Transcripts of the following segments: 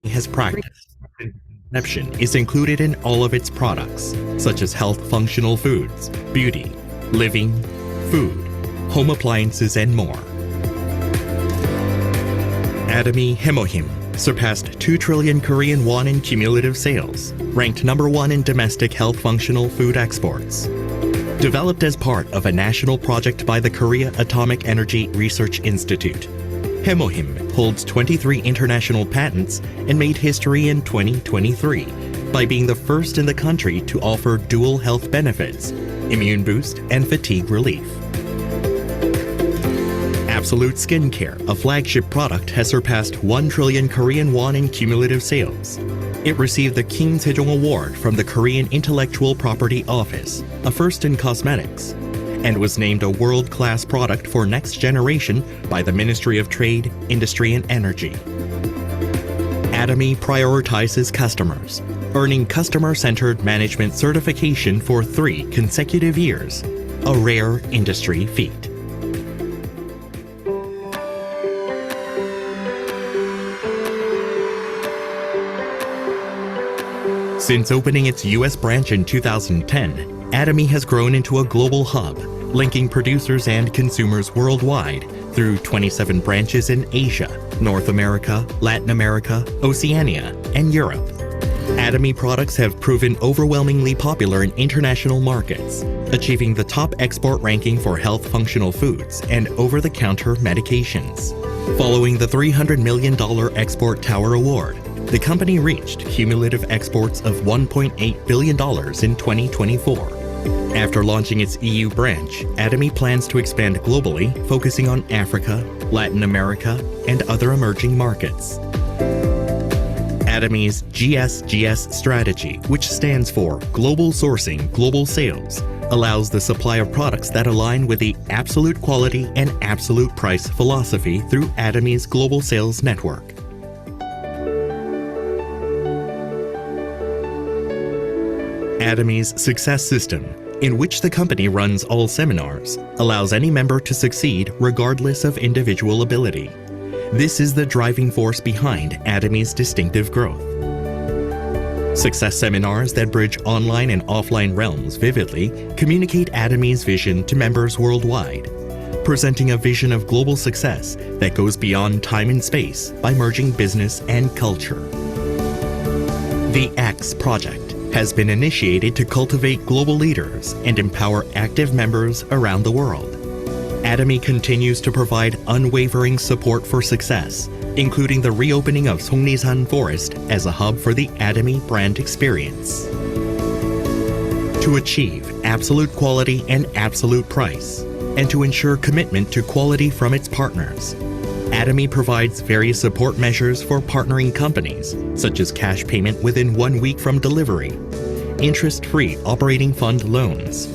has practiced. Conception is included in all of its products, such as health functional foods, beauty, living, food, home appliances, and more. Atomy Hemohim surpassed 2 trillion Korean won in cumulative sales, ranked #1 in domestic health functional food exports. Developed as part of a national project by the Korea Atomic Energy Research Institute, Hemohim holds 23 international patents and made history in 2023 by being the first in the country to offer dual health benefits, immune boost, and fatigue relief. Absolute Skincare, a flagship product, has surpassed 1 trillion Korean won in cumulative sales. It received the Kim Sejong Award from the Korean Intellectual Property Office, a first in cosmetics, and was named a world-class product for next generation by the Ministry of Trade, Industry and Energy. Atomy prioritizes customers, earning customer-centered management certification for 3 consecutive years, a rare industry feat. Since opening its U.S. branch in 2010, Atomy has grown into a global hub, linking producers and consumers worldwide through 27 branches in Asia, North America, Latin America, Oceania, and Europe. Atomy products have proven overwhelmingly popular in international markets, achieving the top export ranking for health functional foods and over-the-counter medications. Following the $300 million Export Tower Award, the company reached cumulative exports of $1.8 billion in 2024. After launching its EU branch, Atomy plans to expand globally, focusing on Africa, Latin America, and other emerging markets. Atomy's GSGS strategy, which stands for Global Sourcing, Global Sales, allows the supply of products that align with the absolute quality and absolute price philosophy through Atomy's global sales network. Atomy's Success System, in which the company runs all seminars, allows any member to succeed regardless of individual ability. This is the driving force behind Atomy's distinctive growth. Success seminars that bridge online and offline realms vividly communicate Atomy's vision to members worldwide, presenting a vision of global success that goes beyond time and space by merging business and culture. The X Project has been initiated to cultivate global leaders and empower active members around the world. Atomy continues to provide unwavering support for success, including the reopening of Songnisan Forest as a hub for the Atomy brand experience. To achieve absolute quality and absolute price, and to ensure commitment to quality from its partners, Atomy provides various support measures for partnering companies, such as cash payment within 1 week from delivery, interest-free operating fund loans,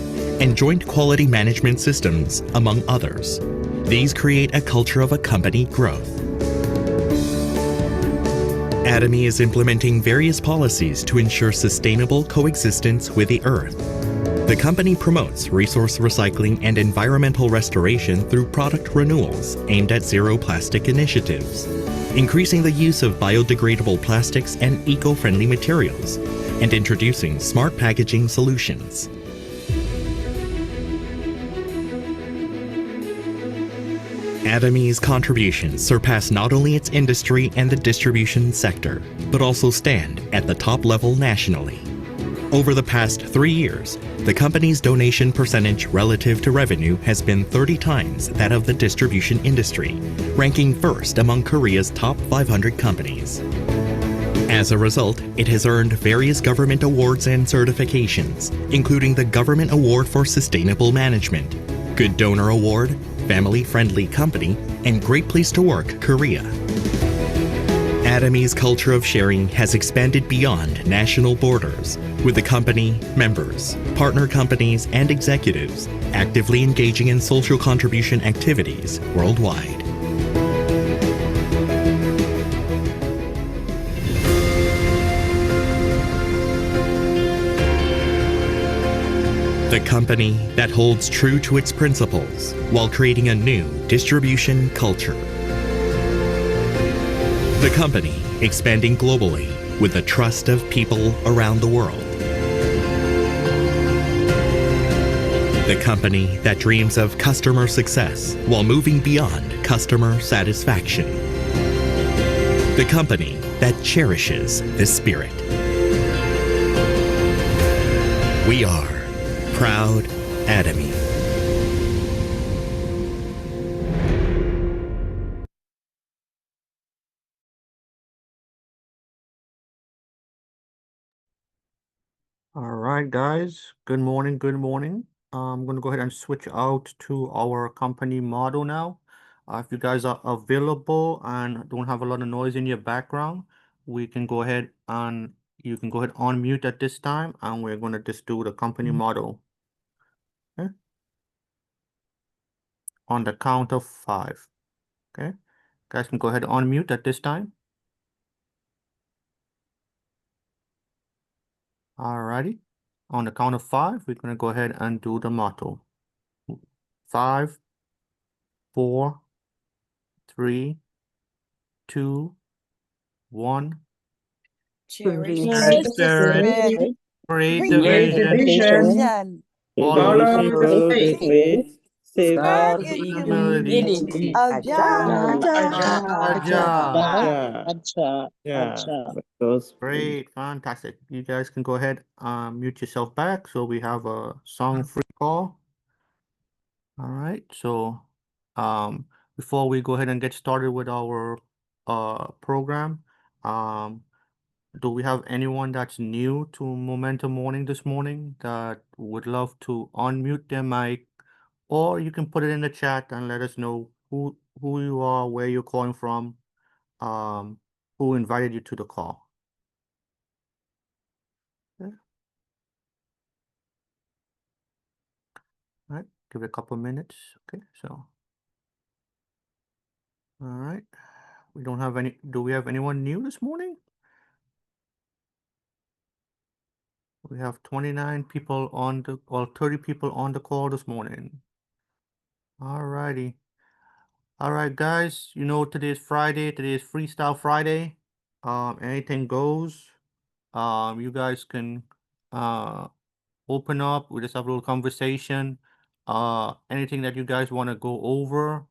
and joint quality management systems, among others. These create a culture of a company growth. Atomy is implementing various policies to ensure sustainable coexistence with the Earth. The company promotes resource recycling and environmental restoration through product renewals aimed at zero plastic initiatives, increasing the use of biodegradable plastics and eco-friendly materials, and introducing smart packaging solutions. Atomy's contributions surpass not only its industry and the distribution sector, but also stand at the top level nationally. Over the past 3 years, the company's donation percentage relative to revenue has been 30 times that of the distribution industry, ranking first among Korea's top 500 companies. As a result, it has earned various government awards and certifications, including the Government Award for Sustainable Management, Good Donor Award, Family Friendly Company, and Great Place to Work Korea. Atomy's culture of sharing has expanded beyond national borders, with the company, members, partner companies, and executives actively engaging in social contribution activities worldwide. The company that holds true to its principles while creating a new distribution culture. The company expanding globally with the trust of people around the world. The company that dreams of customer success while moving beyond customer satisfaction. The company that cherishes the spirit. We are proud Atomy. All right, guys. Good morning. Good morning. I'm going to go ahead and switch out to our company model now. If you guys are available and don't have a lot of noise in your background, we can go ahead and you can go ahead on mute at this time, and we're going to just do the company model. Okay? On the count of 5. Okay? Guys can go ahead on mute at this time. Alrighty. On the count of 5, we're going to go ahead and do the motto. 5, 4, 3, 2, 1. Cherish Cherish the spirit, create the create the vision, vision, follow Follow the the faith, spread safeguard in sustainability, community. Agile. agile. Yeah, those Great, fantastic. You guys can go ahead, mute yourself back so we have a song-free call. All right, so before we go ahead and get started with our program, do we have anyone that's new to Momentum Morning this morning that would love to unmute their mic, or you can put it in the chat and let us know who you are, where you're calling from, who invited you to the call. Okay. All right, give it a couple minutes. Okay, so all right, we don't have any. Do we have anyone new this morning? We have 29 people on the, or 30 people on the call this morning. All righty. All right, guys, you know, today is Friday. Today is FreeStyle Friday. Anything goes. You guys can open up. We just have a little conversation. Anything that you guys want to go over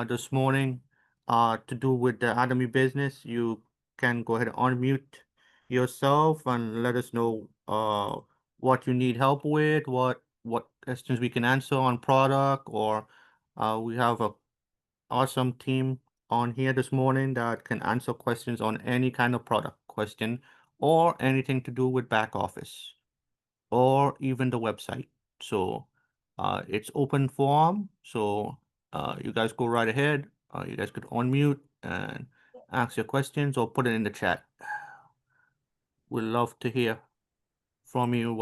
this morning to do with the Atomy business, you can go ahead and unmute yourself and let us know what you need help with, what questions we can answer on product, or we have a awesome team on here this morning that can answer questions on any kind of product question or anything to do with back office or even the website. So it's open forum. So you guys go right ahead. You guys could unmute and ask your questions or put it in the chat. We'd love to hear from you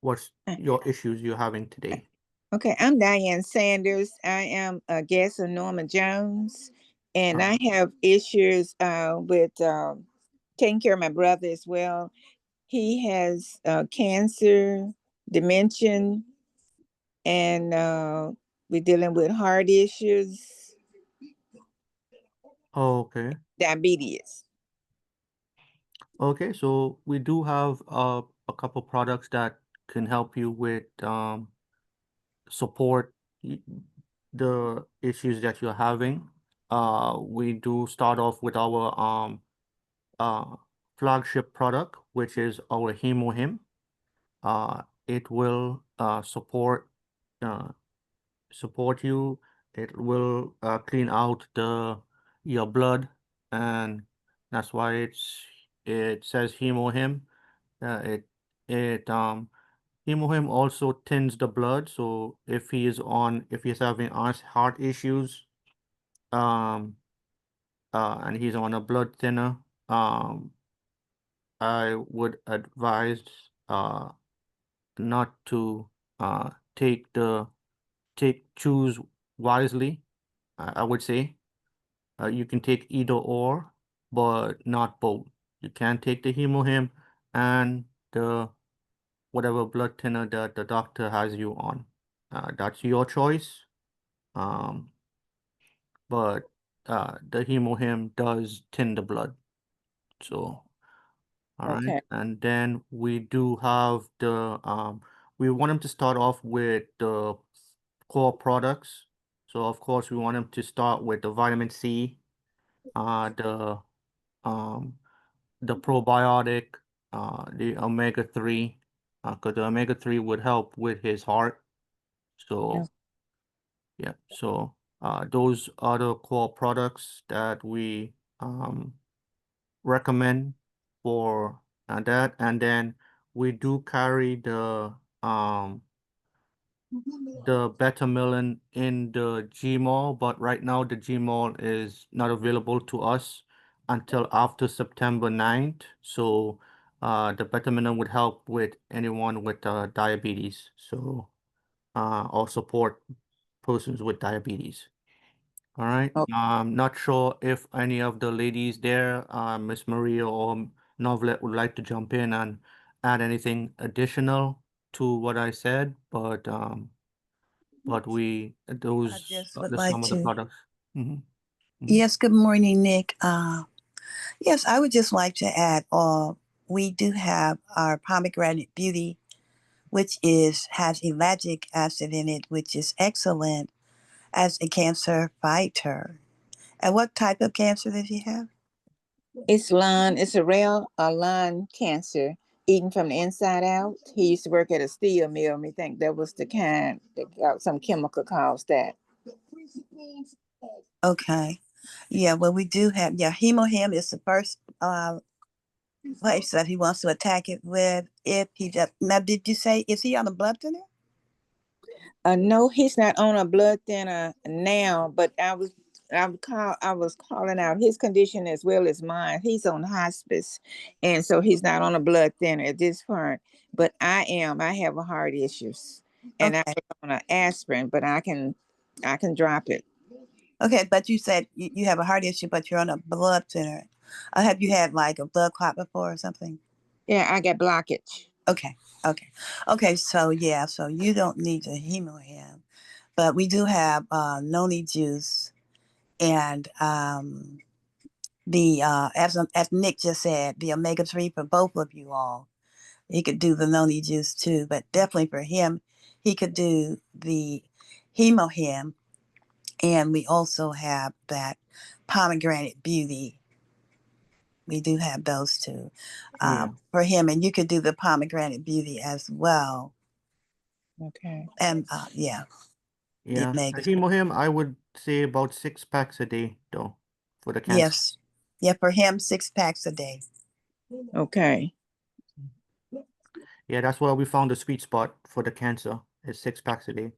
what's your issues you're having today. Okay, I'm Diane Sanders. I am a guest of Norma Jones, and I have issues with taking care of my brother as well. He has cancer, dementia, and we're dealing with heart issues, Okay. diabetes. Okay, so we do have a couple products that can help you with support the issues that you're having. We do start off with our flagship product, which is our HemoHim. It will support you. It will clean out your blood, and that's why it says HemoHim. Hemohim also thins the blood, so if he's having heart issues, and he's on a blood thinner, I would advise not to choose wisely. I would say you can take either or, but not both. You can't take the Hemohim and the whatever blood thinner that the doctor has you on. That's your choice. But the hemohim does thin the blood. So, all right, Okay. and then we do have the we want him to start off with the core products. So of course we want him to start with the vitamin C, um the probiotic, the omega-3, because the omega-3 would help with his heart. So yeah, so those are the core products that we recommend for that, and then we do carry the Betamelin in the Gmall, but right now the Gmall is not available to us until after September 9th. So the Betamelin would help with anyone with diabetes. So or support persons with diabetes. All right. Oh. Not sure if any of the ladies there, Miss Maria or Novelet, would like to jump in and add anything additional to what I said, but we those just are would the like some of the to. products. Mhm. Yes, good morning, Nick. Yes, I would just like to add, we do have our pomegranate beauty, which has ellagic acid in it, which is excellent as a cancer fighter. And what type of cancer does he have? It's a rare lung cancer, eaten from the inside out. He used to work at a steel mill. Me think that was the kind that some chemical caused that. Okay. Yeah, well, we do have, hemohim is the first place that he wants to attack it with. If he does, now, did you say, is he on a blood thinner? No, he's not on a blood thinner now, but I was calling out his condition as well as mine. He's on hospice, and so he's not on a blood thinner at this point. But I am. I have a heart issues, and Okay. I'm on an aspirin, but I can drop it. Okay, but you said you have a heart issue, but you're on a blood thinner. Have you had like a blood clot before or something? Yeah, I got blockage. Okay. So yeah, so you don't need the hemohim, but we do have noni juice and the as Nick just said, the omega-3 for both of you all. He could do the noni juice too, but definitely for him, he could do the hemohim, and we also have that pomegranate beauty. We do have those two Yeah, for him, and you could do the pomegranate beauty as well. Okay. And yeah, the yeah. The omega. hemohim, I would say about 6 packs a day, though, for the cancer. Yes, yeah, for him 6 packs a day. Okay. Yeah, that's where we found the sweet spot for the cancer. Is 6 packs a day.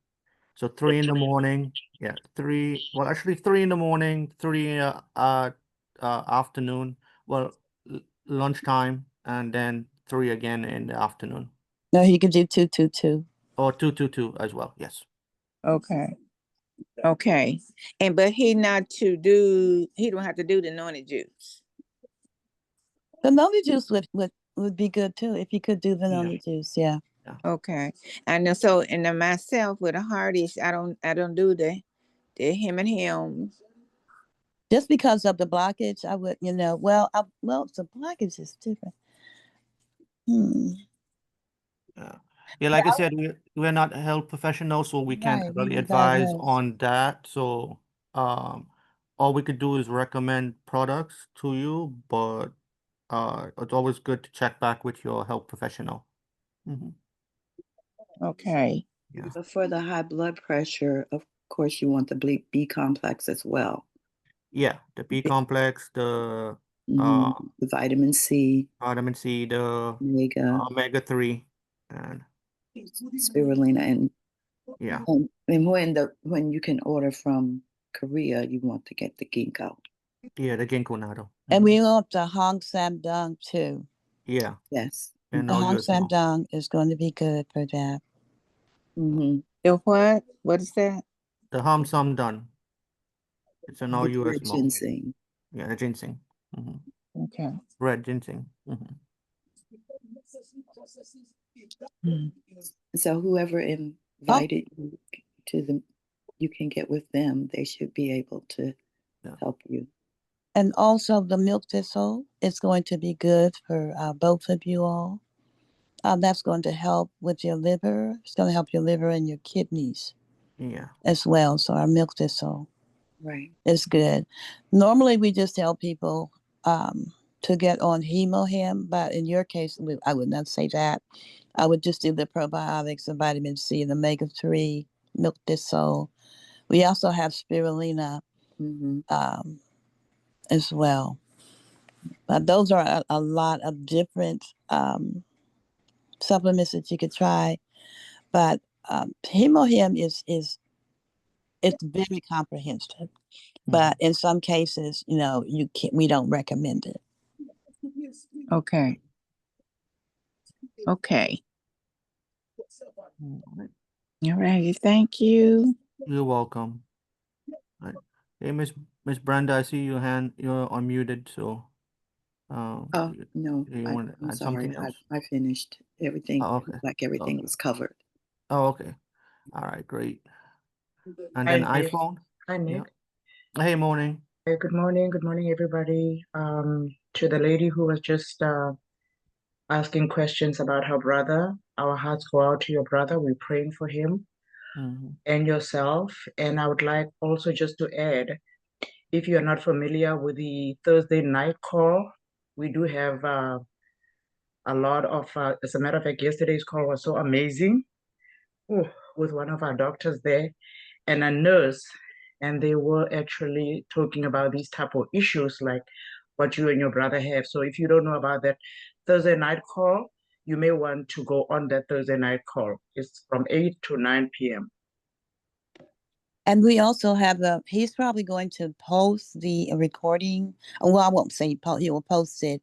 So 3 in the morning. Yeah, three. Well, actually 3 in the morning, 3 afternoon. Well, lunchtime, and then 3 again in the afternoon. No, he could do 2-2-2. Or 2-2-2 as well. Yes. Okay. Okay. And but he don't have to do the noni juice. The noni juice would be good too if you could do the noni juice. Yeah. Okay. I know. So, and then myself with a heart issue, I don't do the him and him. Just because of the blockage, I would, well, the blockage is different. Yeah, like I said, we're not health professionals, so we can't Right, really we advise diagnose. on that. So, all we could do is recommend products to you, but it's always good to check back with your health professional. Okay. Yeah. But for the high blood pressure, of course, you want the B complex as well. Yeah, the B complex, the The vitamin C, vitamin C, the omega, omega-3, and spirulina, and yeah, when you can order from Korea, you want to get the ginkgo. yeah, the ginkgo natto. And we want the Hong Sam Dong too. Yeah, Yes. and The all Hong yours Sam know. Dong is going to be good for that. The what? What is that? The Ham Sam done. It's an all It's US red mall. ginseng. Yeah, the ginseng. Okay. Red ginseng. So whoever invited you to you can get with them. They should be able to Yeah. help you. And also the milk thistle is going to be good for both of you all. That's going to help with your liver. It's going to help your liver and your kidneys Yeah. as well. So our milk thistle Right. is good. Normally we just tell people to get on hemohim, but in your case, I would not say that. I would just do the probiotics, the vitamin C, the omega-3, milk thistle. We also have spirulina Mm-hmm. as well. But those are a lot of different supplements that you could try. But hemohim is it's very comprehensive. But in some cases, you know, you can't. We don't recommend it. Okay. Okay. Alright. All right. Thank you. You're welcome. Right. Hey, Miss Brenda, I see your hand. You're unmuted. So, Oh, you, no, you want to I'm add sorry. something else? I finished everything. Oh, It okay. looked like everything Okay. was covered. Oh, okay. All right, great. And Hi, then Nick. iPhone. Hi, Yeah. Nick. Hey, morning. Hey, good morning. Good morning, everybody. To the lady who was just asking questions about her brother, our hearts go out to your brother. We're praying for him and yourself. And I would like also just to add, if you're not familiar with the Thursday night call, we do have a lot of, as a matter of fact, yesterday's call was so amazing. Ooh, with one of our doctors there and a nurse, and they were actually talking about these type of issues like what you and your brother have. So if you don't know about that Thursday night call, you may want to go on that Thursday night call. It's from 8 to 9 p.m. And we also have he's probably going to post the recording. Well, I won't say he will post it,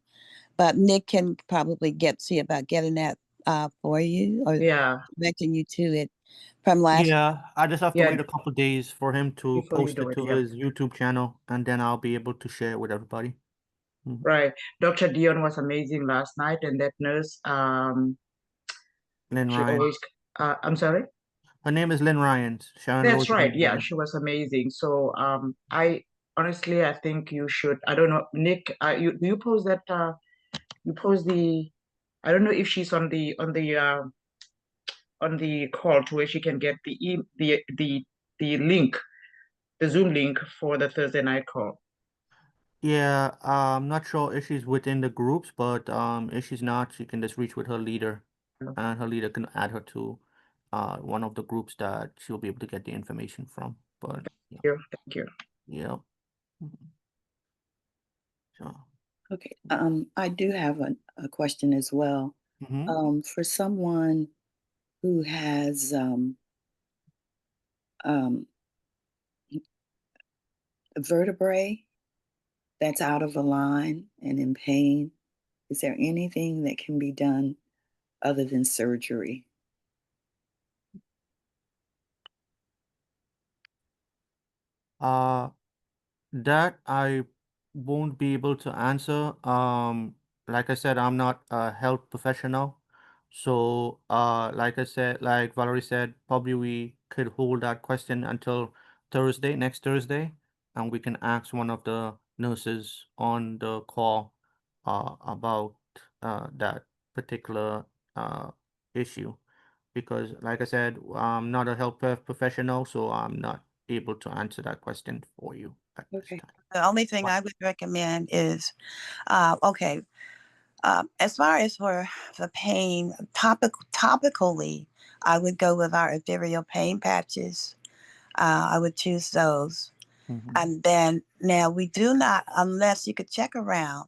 but Nick can probably see about getting that for you or Yeah, connecting you to it from last. Yeah, I just have to yeah, wait a couple days for him to before you post do it it. to Yep. his YouTube channel, and then I'll be able to share it with everybody. Right. Dr. Dion was amazing last night, and that nurse, Lynn she Ryan. always, I'm sorry? Her name is Lynn Ryan. Sharon That's Rose. right. Yeah, she was amazing. So, I honestly, I think you should, I don't know, Nick, do you post that, you post the, I don't know if she's on the call to where she can get the link, the Zoom link for the Thursday night call. Yeah, I'm not sure if she's within the groups, but if she's not, she can just reach with her leader, and her leader can add her to one of the groups that she'll be able to get the information from. But yeah, Thank you. yeah. So, Okay. I do have a question as well. For someone who has vertebrae that's out of line and in pain, is there anything that can be done other than surgery? That I won't be able to answer. Like I said, I'm not a health professional. So, like I said, like Valerie said, probably we could hold that question until Thursday, next Thursday, and we can ask one of the nurses on the call, about that particular issue. Because, like I said, I'm not a health professional, so I'm not able to answer that question for you at this Okay. time. The only thing I would recommend is, okay, as far as for the pain, topically, I would go with our ethereal pain patches. I would choose those. And then now we do not, unless you could check around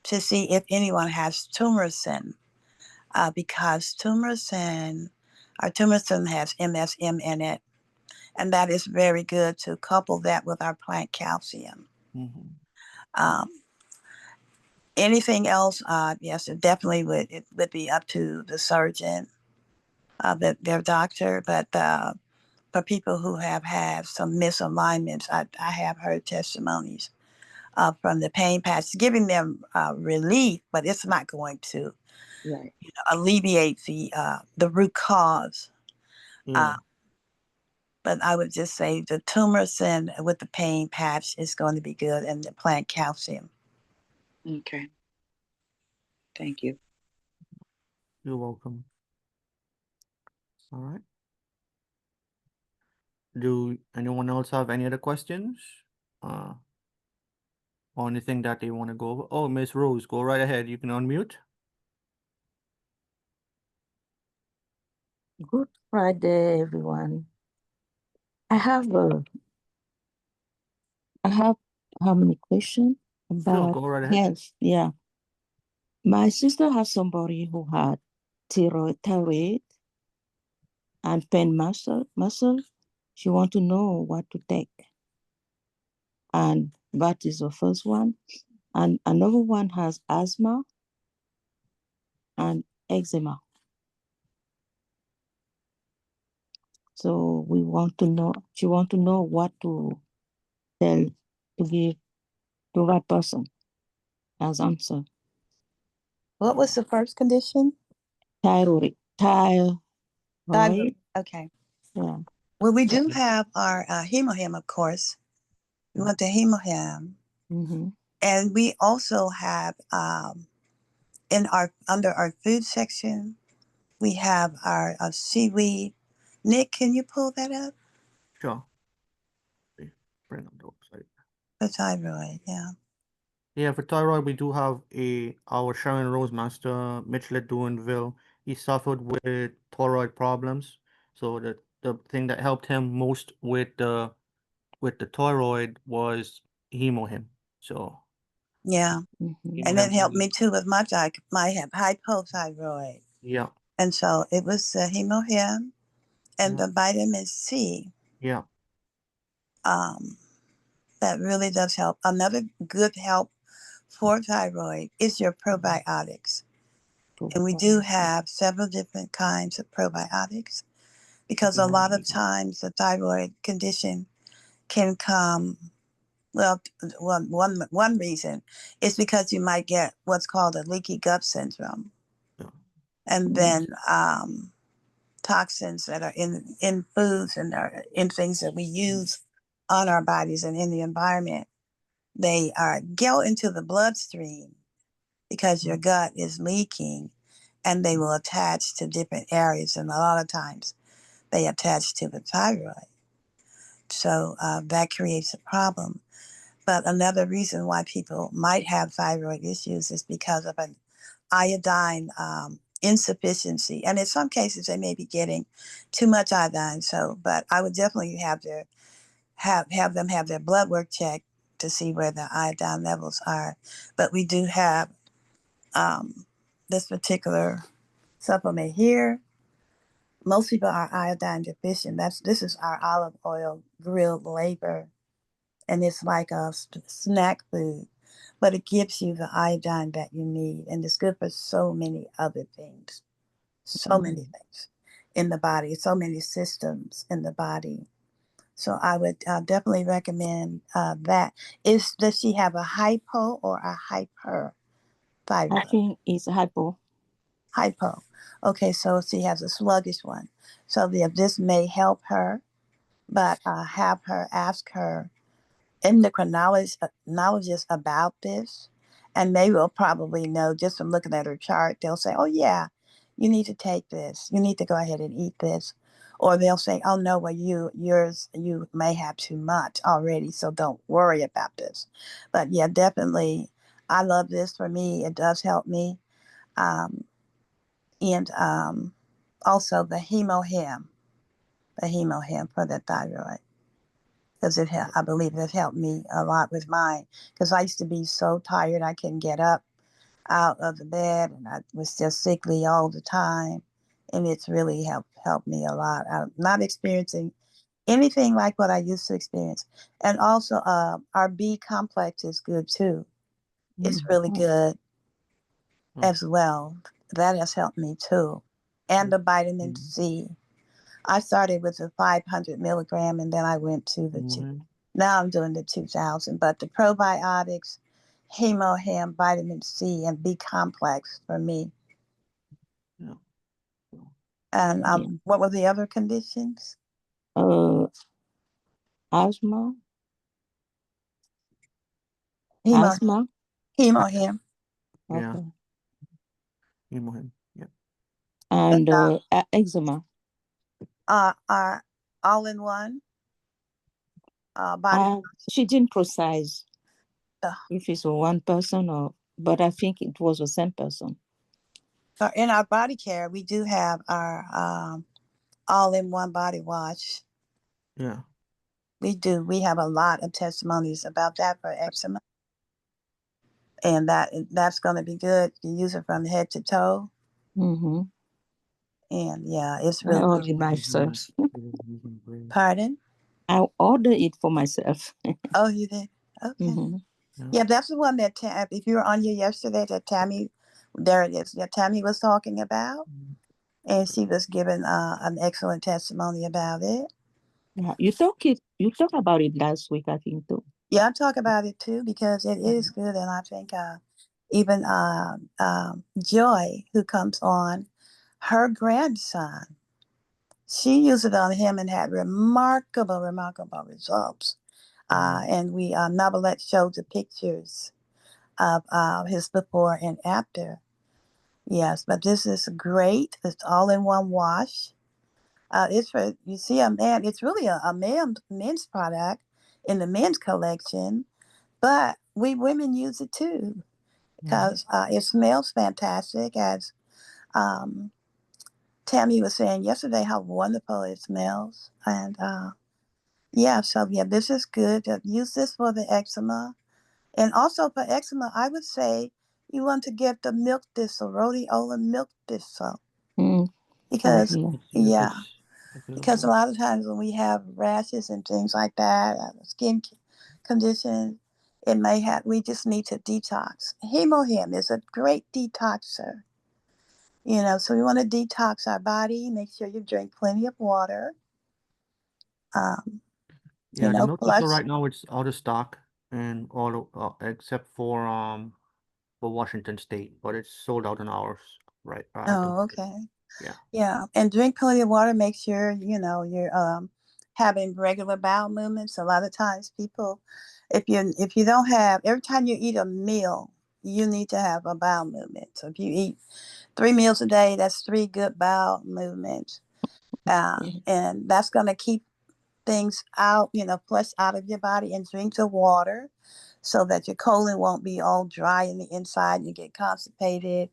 to see if anyone has tumorsin, because our tumorsin has MSM in it, and that is very good to couple that with our plant calcium. Um, Anything else? Yes, it definitely would be up to the surgeon, their doctor. But for people who have had some misalignments, I have heard testimonies from the pain patch giving them relief, but it's not going to Right. alleviate the root cause. Yeah. But I would just say the turmeric with the pain patch is going to be good, and the plant calcium. Okay. Thank you. You're welcome. All right. Do anyone else have any other questions? Or anything that they want to go over? Oh, Miss Rose, go right ahead. You can unmute. Good Friday, everyone. I have how many questions Sure, about go right ahead. health? Yeah. My sister has somebody who had thyroid and pain muscle. She want to know what to take. And that is the first one. And another one has asthma and eczema. So she want to know what to tell to give to that person as answer. What was the first condition? Thyroid. Thyroid. Okay. Yeah. Well, we do have our hemohim, of course. We want the hemohim. Mm-hmm. And we also have under our food section, we have our seaweed. Nick, can you pull that up? Sure. Bring up the website. The thyroid, yeah. Yeah, for thyroid, we do have our Sharon Rose master, Michelet Duanville. He suffered with thyroid problems. So the thing that helped him most with the thyroid was hemohim. So Yeah. Mm-hmm. And it helped me hemohim. too with my hypothyroid. Yeah. And so it was the hemohim and Yeah. the vitamin C. Yeah. That really does help. Another good help for thyroid is your probiotics. And we do have several different kinds of probiotics because a lot of times the thyroid condition can come. Well, one reason is because you might get what's called a leaky gut syndrome. Yeah. And then toxins that are in foods and are in things that we use on our bodies and in the environment, they go into the bloodstream because your gut is leaking, and they will attach to different areas, and a lot of times they attach to the thyroid. So that creates a problem. But another reason why people might have thyroid issues is because of an iodine insufficiency. And in some cases, they may be getting too much iodine. So, but I would definitely have them have their blood work checked to see where the iodine levels are. But we do have this particular supplement here. Most people are iodine deficient. This is our olive oil grilled labor, and it's like a snack food, but it gives you the iodine that you need, and it's good for so many other things, so many things in the body, so many systems in the body. So I would definitely recommend that. Does she have a hypo or a hyper thyroid? I think it's hypo. Hypo. Okay, so she has a sluggish one. So this may help her, but have her ask her endocrinologist about this, and they will probably know just from looking at her chart. They'll say, "Oh yeah, you need to take this. You need to go ahead and eat this," or they'll say, "Oh no, well you may have too much already, so don't worry about this." But yeah, definitely, I love this. For me, it does help me, and also the hemohim for the thyroid. Because I believe it helped me a lot with mine. Because I used to be so tired I couldn't get up out of the bed, and I was just sickly all the time. And it's really helped me a lot. I'm not experiencing anything like what I used to experience. And also, our B complex is good too. It's really good as well. That has helped me too. And the vitamin C. I started with the 500 milligram, and then I went to the now I'm doing the 2000. But the probiotics, hemohim, vitamin C, and B complex for me. Yeah. And what were the other conditions? asthma, Hemo, asthma. hemo him. Yeah. Okay. Him. Yeah. And eczema. Our all-in-one body. She didn't precise Uh, if it's one person but I think it was the same person. in our body care, we do have our all-in-one body wash. Yeah. We do. We have a lot of testimonies about that for eczema, and that's going to be good. You use it from head to toe, Mm-hmm. and yeah, it's I really. ordered myself. Pardon? I ordered it for myself. Oh, you did? Okay. Mm-hmm. Yeah, that's the one that if you were on here yesterday, that Tammy, there it is. That Tammy was talking about, and she was giving an excellent testimony about it. Yeah, you talk about it last week, I think, too. Yeah, I talk about it too because it is good, and I think even Joy, who comes on, her grandson, she used it on him and had remarkable results. And we Novelette showed the pictures of his before and after. Yes, but this is great. It's all in one wash. It's for, you see, a man. It's really a men's product in the men's collection, but we women use it too because it smells fantastic. As Tammy was saying yesterday, how wonderful it smells, and yeah, so yeah, this is good. Use this for the eczema. And also for eczema, I would say you want to get the milk thistle, rhodiola milk thistle. Because, yeah, because a lot of times when we have rashes and things like that, skin conditions, it may have, we just need to detox. Hemohim is a great detoxer. You know, so we want to detox our body, make sure you drink plenty of water. Yeah, the milk thistle right now it's out of stock and all except for Washington State, but it's sold out in ours right at the Oh, okay. Yeah. Yeah, and drink plenty of water. Make sure you know you're having regular bowel movements. A lot of times, people, if you don't have, every time you eat a meal, you need to have a bowel movement. So if you eat 3 meals a day, that's 3 good bowel movements, and that's going to keep things out, you know, flush out of your body. And drink the water so that your colon won't be all dry in the inside and you get constipated.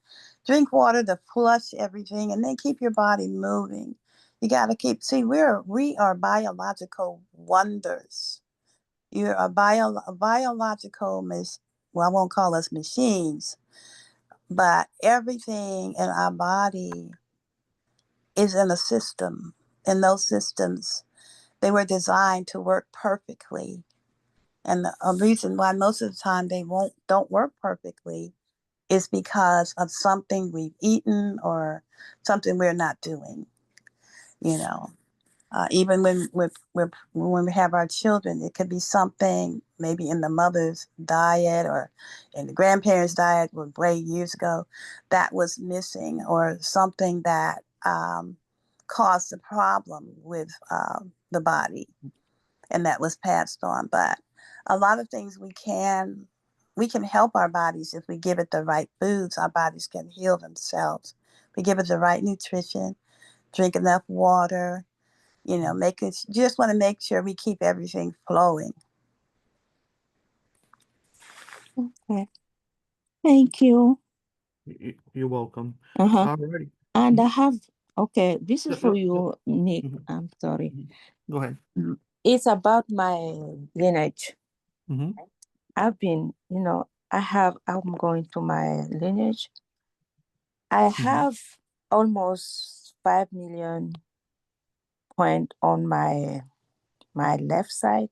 Drink water to flush everything, and then keep your body moving. You got to we are biological wonders. You're a biological well, I won't call us machines, but everything in our body is in a system, and those systems, they were designed to work perfectly. And the reason why most of the time they don't work perfectly is because of something we've eaten or something we're not doing. You know, even when we have our children, it could be something maybe in the mother's diet or in the grandparents' diet way years ago that was missing, or something that caused a problem with the body, and that was passed on. But a lot of things we can help our bodies if we give it the right foods. Our bodies can heal themselves. We give it the right nutrition, drink enough water, you know, just want to make sure we keep everything flowing. Okay. Thank you. You're welcome. Uh-huh. Alrighty. And I have, this is for you, Nick. I'm sorry. Go ahead. It's about my lineage. I've been, I'm going to my lineage. I have almost 5 million point on my left side,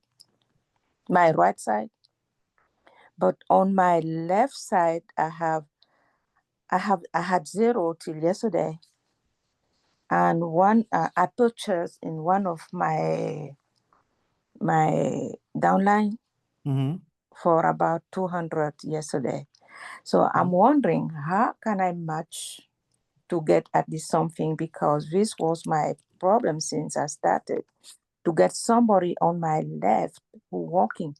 my right side. But on my left side, I had 0 till yesterday. And I purchased in one of my downline for about 200 yesterday. So I'm wondering, how can I match to get at least something, because this was my problem since I started. to get somebody on my left who walking.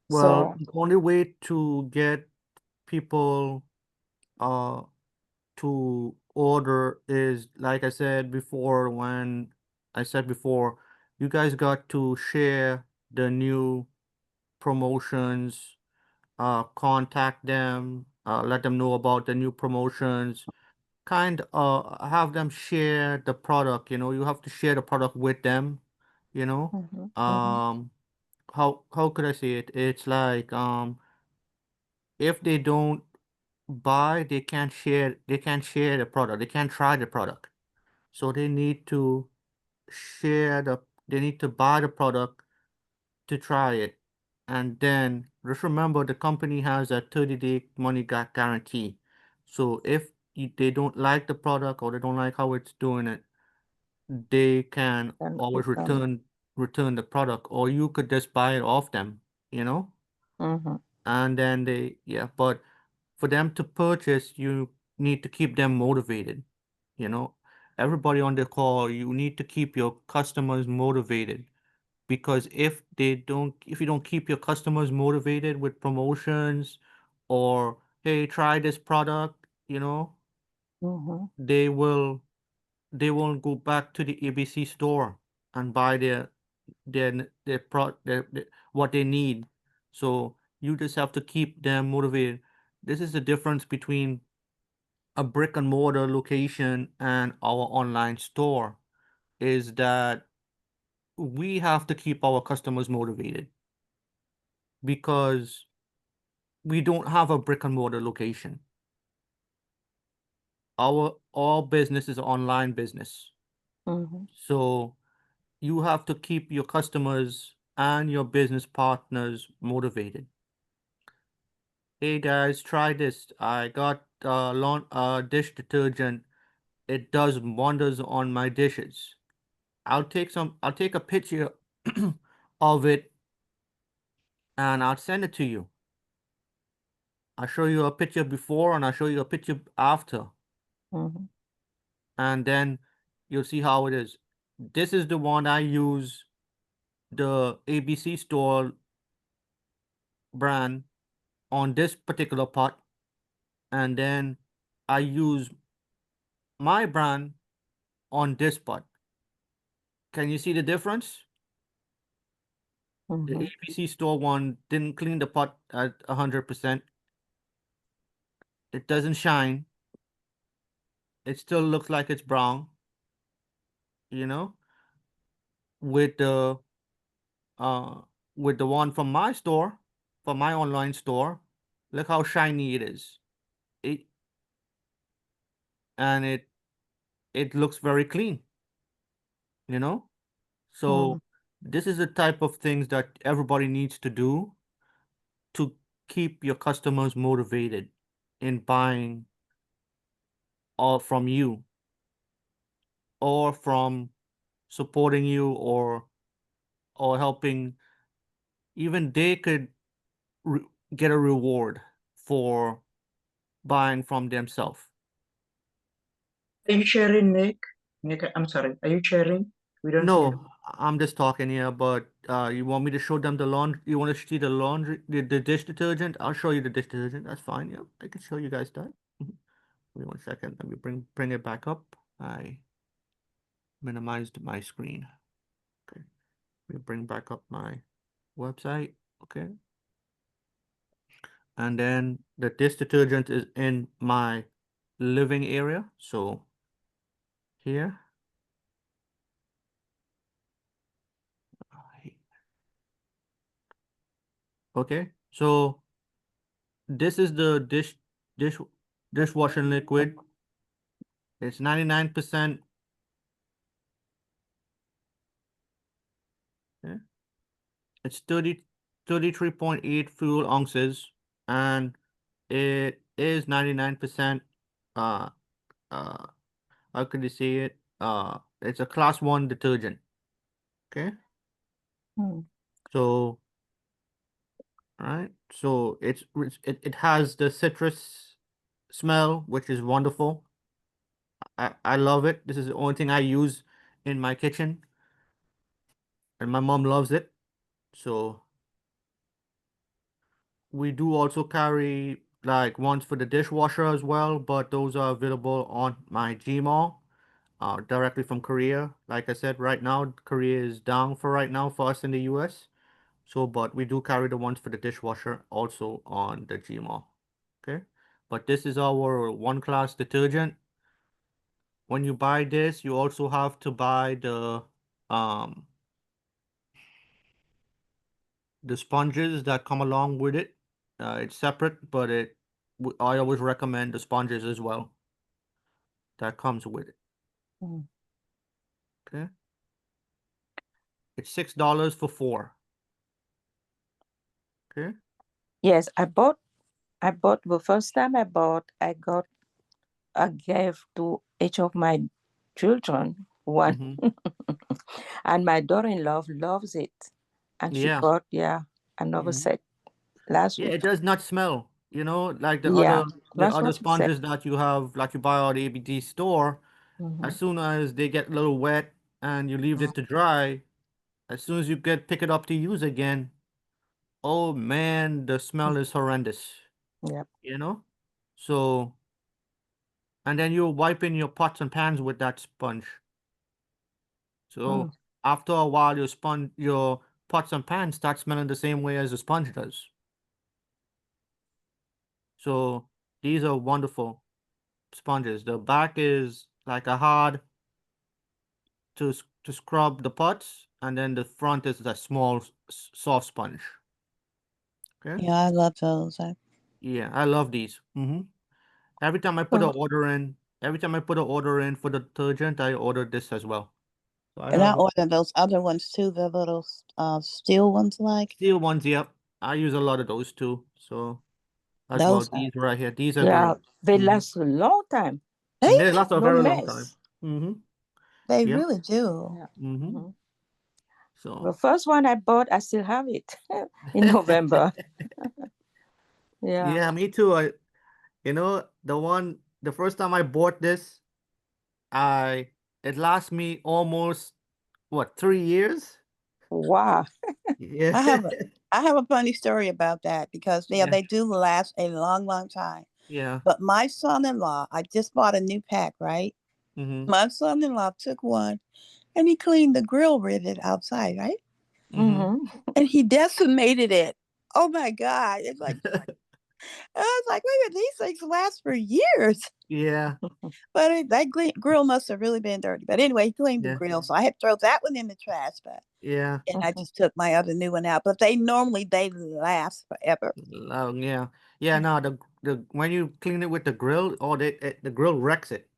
Well, So the only way to get people to order is, like I said before, when I said before, you guys got to share the new promotions, contact them, let them know about the new promotions, have them share the product, you have to share the product with them, you know. Um, how could I say it? It's like, if they don't buy, they can't share the product, they can't try the product. So they need to they need to buy the product to try it. And then just remember, the company has a 30-day money guarantee. So if they don't like the product, or they don't like how it's doing it, they can and always return. return the product, or you could just buy it off them, and then but for them to purchase, you need to keep them motivated, you know. Everybody on the call, you need to keep your customers motivated, because if you don't keep your customers motivated with promotions, or hey, try this product, they will they won't go back to the ABC store and buy their what they need. So you just have to keep them motivated. This is the difference between a brick and mortar location and our online store, is that we have to keep our customers motivated, because we don't have a brick and mortar location. Our all business is online business. So you have to keep your customers and your business partners motivated. Hey guys, try this. I got dish detergent. It does wonders on my dishes. I'll take a picture of it, and I'll send it to you. I'll show you a picture before, and I'll show you a picture after. And then you'll see how it is. This is the one I use, the ABC store brand, on this particular pot, and then I use my brand on this pot. Can you see the difference? The ABC store one didn't clean the pot at 100%. It doesn't shine. It still looks like it's brown, you know. With the uh with the one from my store, from my online store, look how shiny it is. It and it looks very clean, you know. So this is the type of things that everybody needs to do to keep your customers motivated in buying, or from you, or from supporting you, or helping. Even they could get a reward for buying from themselves. Are you sharing, Nick? Nick, I'm sorry. Are you sharing? We don't see it. No, I'm just talking here, but you want me to show them the laundry? You want to see the laundry, the dish detergent? I'll show you the dish detergent. That's fine. Yeah, I can show you guys that. Give me 1 second. Let me bring it back up. I minimized my screen. Okay. Let me bring back up my website. Okay. And then the dish detergent is in my living area. So here. Okay. So this is the dishwashing liquid. It's 99%. Okay. It's 33.8 fuel ounces, and it is 99%. Uh, uh, how could you say it? It's a class 1 detergent. Okay. So, right. So it has the citrus smell, which is wonderful. I love it. This is the only thing I use in my kitchen. and my mom loves it. So we do also carry like ones for the dishwasher as well, but those are available on my Gmail, directly from Korea. Like I said, right now Korea is down for right now for us in the US. So, but we do carry the ones for the dishwasher also on the Gmail. Okay, but this is our one class detergent. When you buy this, you also have to buy um the sponges that come along with it. It's separate, but I always recommend the sponges as well that comes with it. Mm. Okay, it's $6 for 4. Okay. Yes, I bought the first time I got a gift to each of my children, one. Mm-hmm. And my daughter-in-law loves it. And she Yeah. got, another Mm-hmm. set last Yeah, week. it does not smell. Like Yeah, the that's other what she said. sponges that you have, like you buy at the ABD store. Mhm. As soon as they get a little wet and you leave it to dry, as soon as you pick it up to use again, oh man, the smell is horrendous. Yep. So, and then you're wiping your pots and pans with that sponge. So Mm. after a while, your pots and pans start smelling the same way as the sponge does. So these are wonderful sponges. The back is like a hard to scrub the pots, and then the front is that small soft sponge. Okay. Yeah, I love those. Yeah, I love these. Every time I put an So, order in, every time I put an order in for the detergent, I order this as well. So I And I have order those other ones too, the little steel ones like steel ones. Yep, I use a lot of those too. So as well, those. these right here, these are yeah, great. they hmm last a long time. They And they last a No very long time. mess. hmm they Yep. really do. Yeah. hmm Mhm. The So first one I bought, I still have it in November. Yeah. yeah, me too. The first time I bought this, I it lasts me almost what 3 years. Wow. Yeah. I have a I have a funny story about that because Yeah. they do last a long, long time. Yeah. But my son-in-law, I just bought a new pack, right? hmm My son-in-law took one and he cleaned the grill rivet outside, right? hmm hmm And he decimated it. Oh my God. It's like I was like, wait a minute, these things last for years. Yeah. But that grill must have really been dirty. But anyway, he cleaned the Yeah. grill. So I had to throw that one in the trash. But Yeah. and I just took my other new one out. But they last forever. Yeah. Yeah. No, the when you clean it with the grill, the grill wrecks it.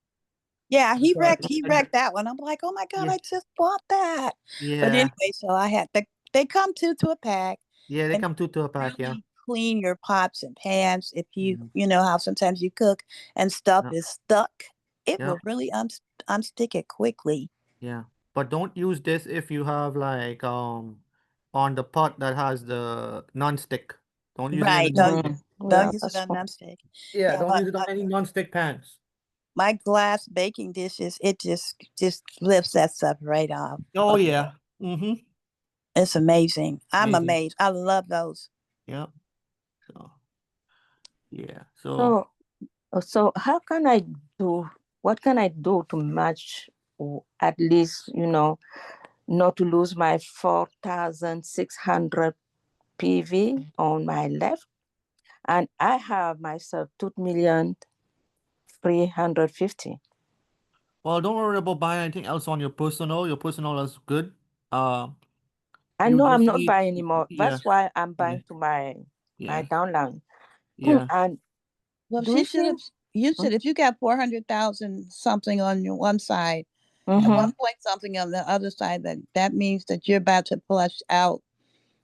Yeah, That's why. he wrecked that one. I'm like, oh my God, Yeah. I just bought that. But Yeah. anyway, so I had they come two to a pack Yeah. They and come two to a pack. Yeah. really clean your pots and pans. If Mhm. you know how sometimes you cook and stuff Yeah. is stuck, it Yeah. will really unstick it quickly. Yeah. But don't use this if you have like on the pot that has the non-stick. Don't use it on the Right. non-stick. Don't Yeah, use it that's on fine. nonstick. Yeah, Yeah, don't use it on any non-stick pans. my glass baking dishes, it just lifts that stuff right off. Oh yeah. Mm-hmm. It's amazing. I'm Amazing. amazed. I love those. Yeah. So yeah. So So how can I do? What can I do to match, at least not to lose my 4,600 PV on my left, and I have myself 2,350,000. well, don't worry about buying anything else on your personal. Your personal is good. Uh, I you know just I'm not need buying anymore. yeah, That's why I'm yeah, buying to my yeah, downline. yeah. And Well, do she you should have. think? You should if you got 400,000 something on your one side and Mm-hmm. 1 point something on the other side. That means that you're about to flush out,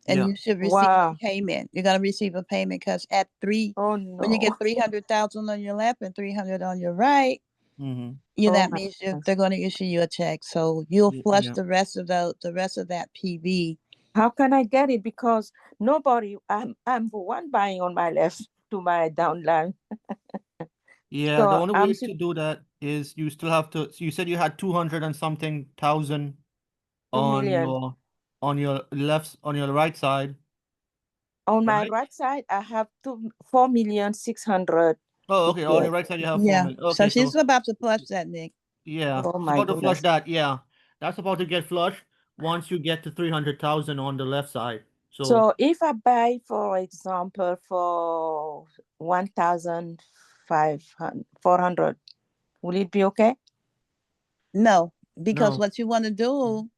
and Yeah. you should receive Wow. a payment. You're gonna receive a payment because at Oh when you no. get 300,000 on your left and 300 on your right, Mm-hmm. yeah, Oh that my means goodness. they're gonna issue you a check. So you'll flush Yeah. the rest of that PV. How can I get it? Because nobody, I'm the one buying on my left to my downline. Yeah. The So only I'm way to do that is you still have to. So you said you had 200 and something thousand 2 million. on your right side. On my Right? right side, I have 4,600,000. Oh, okay. On your right side, you have 4 Yeah. million. So Okay, she's so about to flush that, Nick. yeah, Oh it's my about to flush goodness. that. Yeah, that's about to get flushed once you get to 300,000 on the left side. So if I buy, for example, for 1,400, will it be okay? No, because No. what you want to do,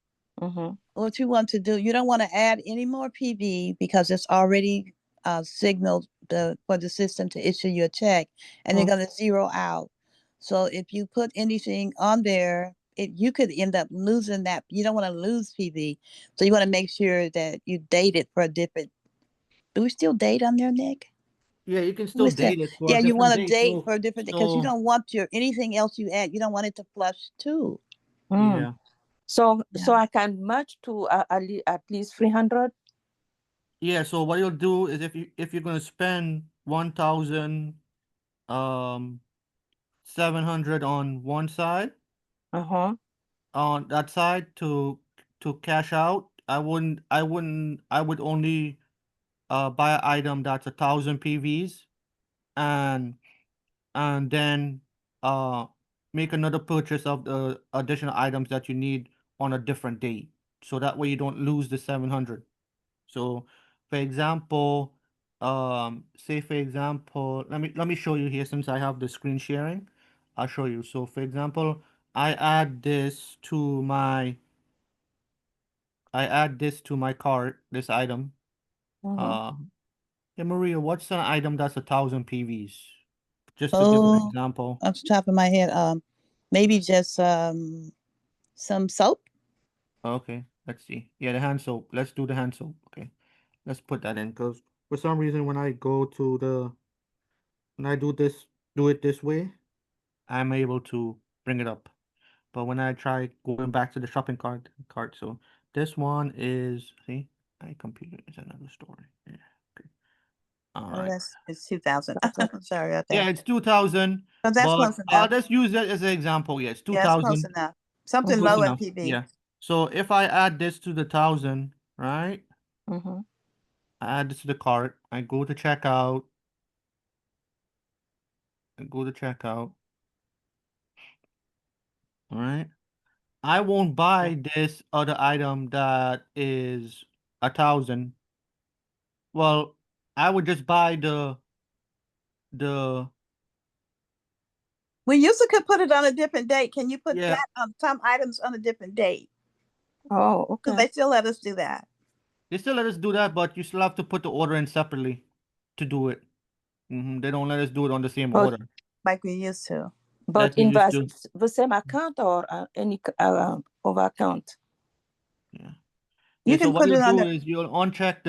you don't want to add any more PV because it's already signaled for the system to issue you a check, and they're going to zero out. So if you put anything on there, you could end up losing that. You don't want to lose PV, so you want to make sure that you date it for a different. Do we still date on there, Nick? Yeah, you can still date it for Yeah, a you different want to date. date for a different because you So don't want anything else you add. You don't want it to flush too. yeah. So Yeah. I can match to at least 300. Yeah, so what you'll do is if you're gonna spend 1,700 on one side, on that side to cash out, I would only buy an item that's 1,000 PVs and then make another purchase of the additional items that you need on a different date. So that way you don't lose the 700. So for example, say for example, let me show you here since I have the screen sharing. I'll show you. So for example, I add this to my cart, this item. Hey Maria, what's an item that's 1,000 PVs? Just to give an example. Off the top of my head, maybe just some soap. Okay, let's see. Yeah, the hand soap. Let's do the hand soap. Okay, let's put that in because for some reason when I go to when I do it this way, I'm able to bring it up. But when I try going back to the shopping cart, so this one is, see, my computer is another story. Yeah. Okay. All right. It's 2,000. Sorry about that. Yeah, it's 2,000. So that's But close enough. let's use that as an example. Yeah, it's Yeah, it's close 2,000. enough. Something Close low in enough. PV. Yeah. So if I add this to the 1,000, right? I add this to the cart. I go to checkout. All right. I won't buy this other item that is 1,000. Well, I would just buy the We usually could put it on a different date. Can you put yeah. that on some items on a different date? Oh, Because okay. they still let us do that. They still let us do that, but you still have to put the order in separately to do it. They don't let us do it on the same But order. Like we used to. but Like we in used to. the same account or any over account? Yeah. You Yeah, so can what put you'll it on do the. is you'll uncheck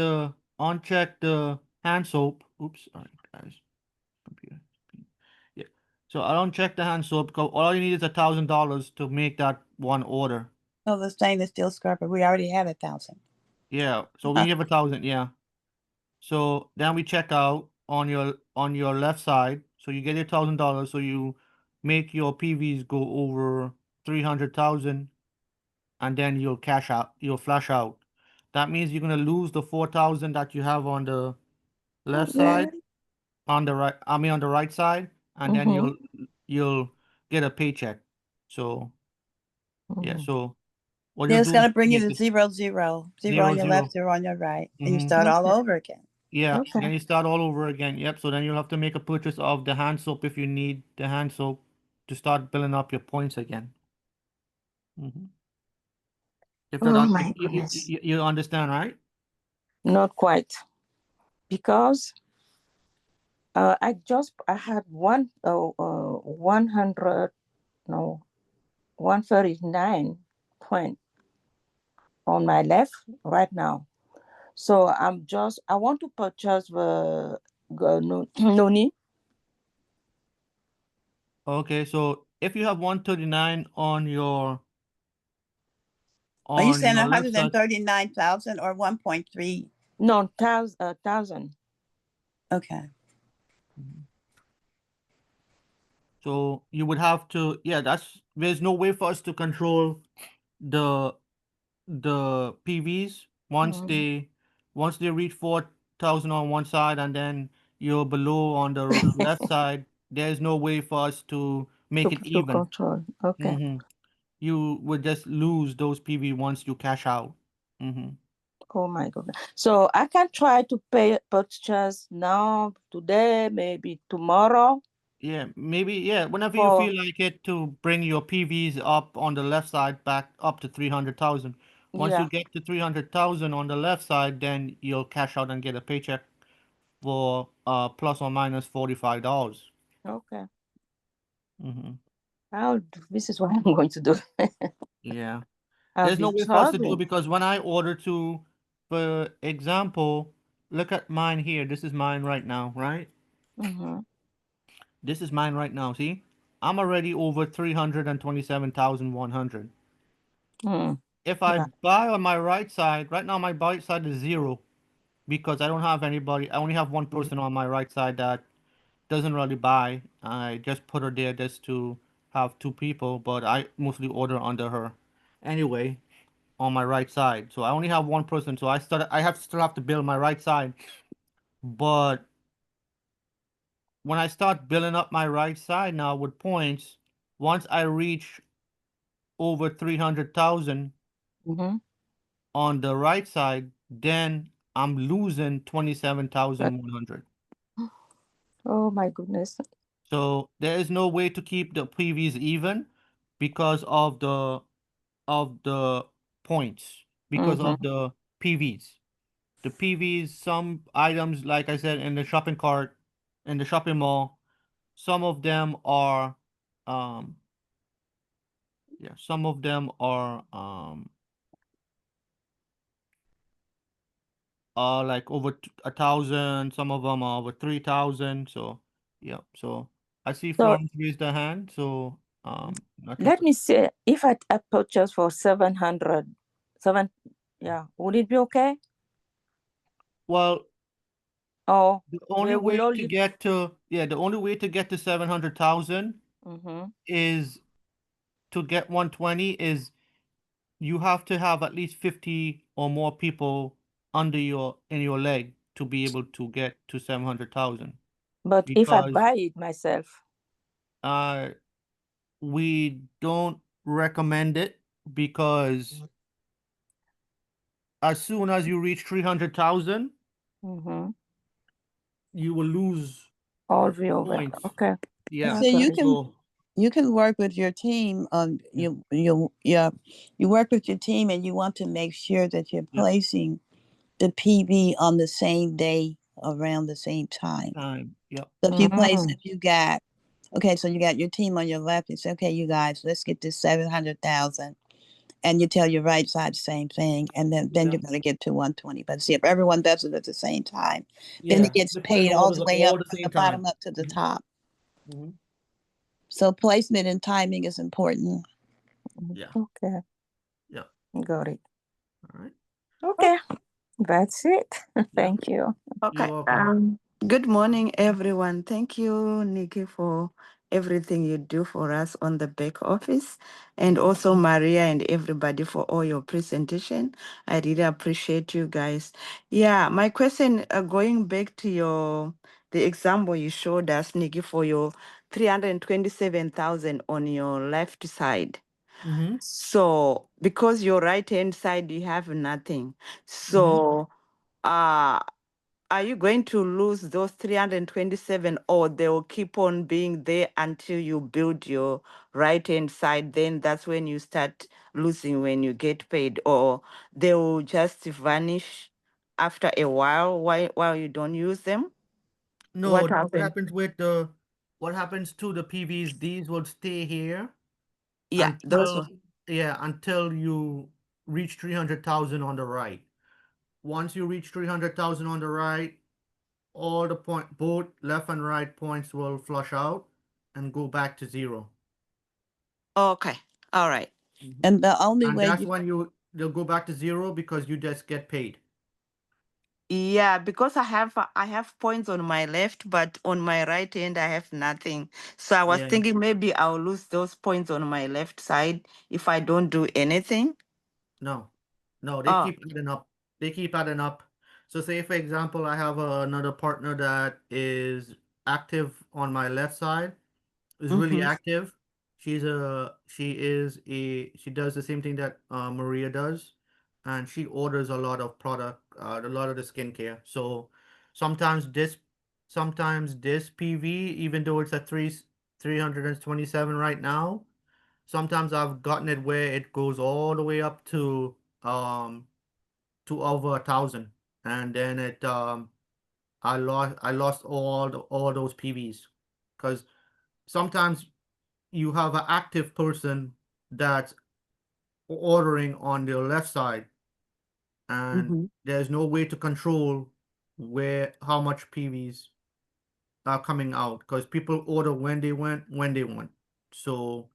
the hand soap. Oops, sorry guys. Computer. Yeah. So I'll uncheck the hand soap because all you need is $1,000 to make that one order. Oh, the stainless steel scrubber. We already had 1,000. Yeah. So we have 1,000, yeah. So then we check out on your left side. So you get your $1,000. So you make your PVs go over 300,000, and then you'll cash out. You'll flash out. That means you're gonna lose the 4,000 that you have on the left side, on the right. I mean on the right side, and then you'll get a paycheck. So yeah. So what you'll Yeah, it's do is gonna bring you make to this 0, 0. 0 on your left, 0 on your right, and you start all over again. Yeah, Okay. then you start all over again. Yep. So then you'll have to make a purchase of the hand soap if you need the hand soap to start building up your points again. If that, Oh my goodness. you understand, right? Not quite, because I had 100, no, 139 point on my left right now. So I want to purchase the noni. Okay, so if you have 139 on your Are you saying left side, 139,000 or 1.3? No, 1,000. Okay. so you would have to, yeah, there's no way for us to control the PVs Once they reach 4,000 on one side and then you're below on the left side, there's no way for us to make it To even. control. Okay. Mm-hmm. You would just lose those PV once you cash out. Mm-hmm. Oh my goodness. So I can try to purchase now, today, maybe tomorrow. Yeah, maybe, yeah, whenever you For feel like it, to bring your PVs up on the left side back up to 300,000. Once you yeah. get to 300,000 on the left side, then you'll cash out and get a paycheck for plus or minus $45. Okay. Mm-hmm. This is what I'm going to do. Yeah. I'll There's no be way for us to do it struggling. because when I order to, for example, look at mine here. This is mine right now, right? Mm-hmm. This is mine right now. See, I'm already over 327,100. Mm. If I Yeah. buy on my right side, right now my right side is zero because I don't have anybody. I only have one person on my right side that doesn't really buy. I just put her there just to have two people, but I mostly order under her. Anyway, on my right side. So I only have one person. So I still have to build my right side. But when I start building up my right side now with points, once I reach over 300,000 Mm-hmm. on the right side, then I'm losing But 27,100. oh my goodness. So there is no way to keep the PVs even because of the points, because Mm-hmm. of the PVs. The PVs, some items, like I said, in the shopping cart, in the shopping mall, some of them um, some of them are like over 1,000. Some of them are over 3,000. So, yeah. So I see So Florence raised her hand. So, not too let me see if I purchase for 700. Yeah. Would it be okay? well. Or The they only will way to only. get to the only way to get to 700,000 Mm-hmm. is to get 120 is you have to have at least 50 or more people under in your leg to be able to get to 700,000 But if I because buy it myself. uh we don't recommend it because as soon as you reach 300,000 Mm-hmm. you will lose All the over. points. Okay. Yeah. So I got you it. can So work with your team on yeah. you work with your team and you want to make sure that you're Yeah. placing the PV on the same day around the same time. Time. Yep. So if you place, Mm. if you got, okay, so you got your team on your left, it's okay, you guys, let's get this 700,000. And you tell your right side the same thing, and then Yeah. you're gonna get to 120. But see, if everyone does it at the same time, then Yeah. it gets They're putting paid all orders the up way all up the from same the bottom time. up to the top. Mm-hmm. So placement and timing is important. Yeah. Okay. Yeah. Got it. All right. Okay. That's it. Yeah. Thank you. You're Okay. welcome. Good morning, everyone. Thank you, Nikki, for everything you do for us on the back office, and also Maria and everybody for all your presentation. I really appreciate you guys. Yeah, my question, going back to the example you showed us, Nikki, for your 327,000 on your left side. Mm-hmm. So because your right hand side you have nothing. Mm-hmm. So are you going to lose those 327, or they will keep on being there until you build your right hand side? Then that's when you start losing when you get paid, or they will just vanish after a while you don't use them? No, What happened? what happens to the PVs? These will stay here Yeah, those until were. until you reach 300,000 on the right. Once you reach 300,000 on the right, all the both left and right points will flush out and go back to zero. Okay. All right. Mm-hmm. And the only And way that's you, when they'll go back to zero because you just get paid. Yeah, because I have points on my left, but on my right hand I have nothing. So I was Yeah. thinking maybe I'll lose those points on my left side if I don't do anything. No, they Oh, keep adding up. They keep adding up. So say for example, I have another partner that is active on my left side, is really active. She does the same thing that Maria does, and she orders a lot of product, a lot of the skincare. So sometimes this PV, even though it's at 327 right now, sometimes I've gotten it where it goes all the way up um to over 1,000, and then I lost all those PVs because sometimes you have an active person that's ordering on the left side, and there's no way to control how much PVs are coming out because people order when they want. So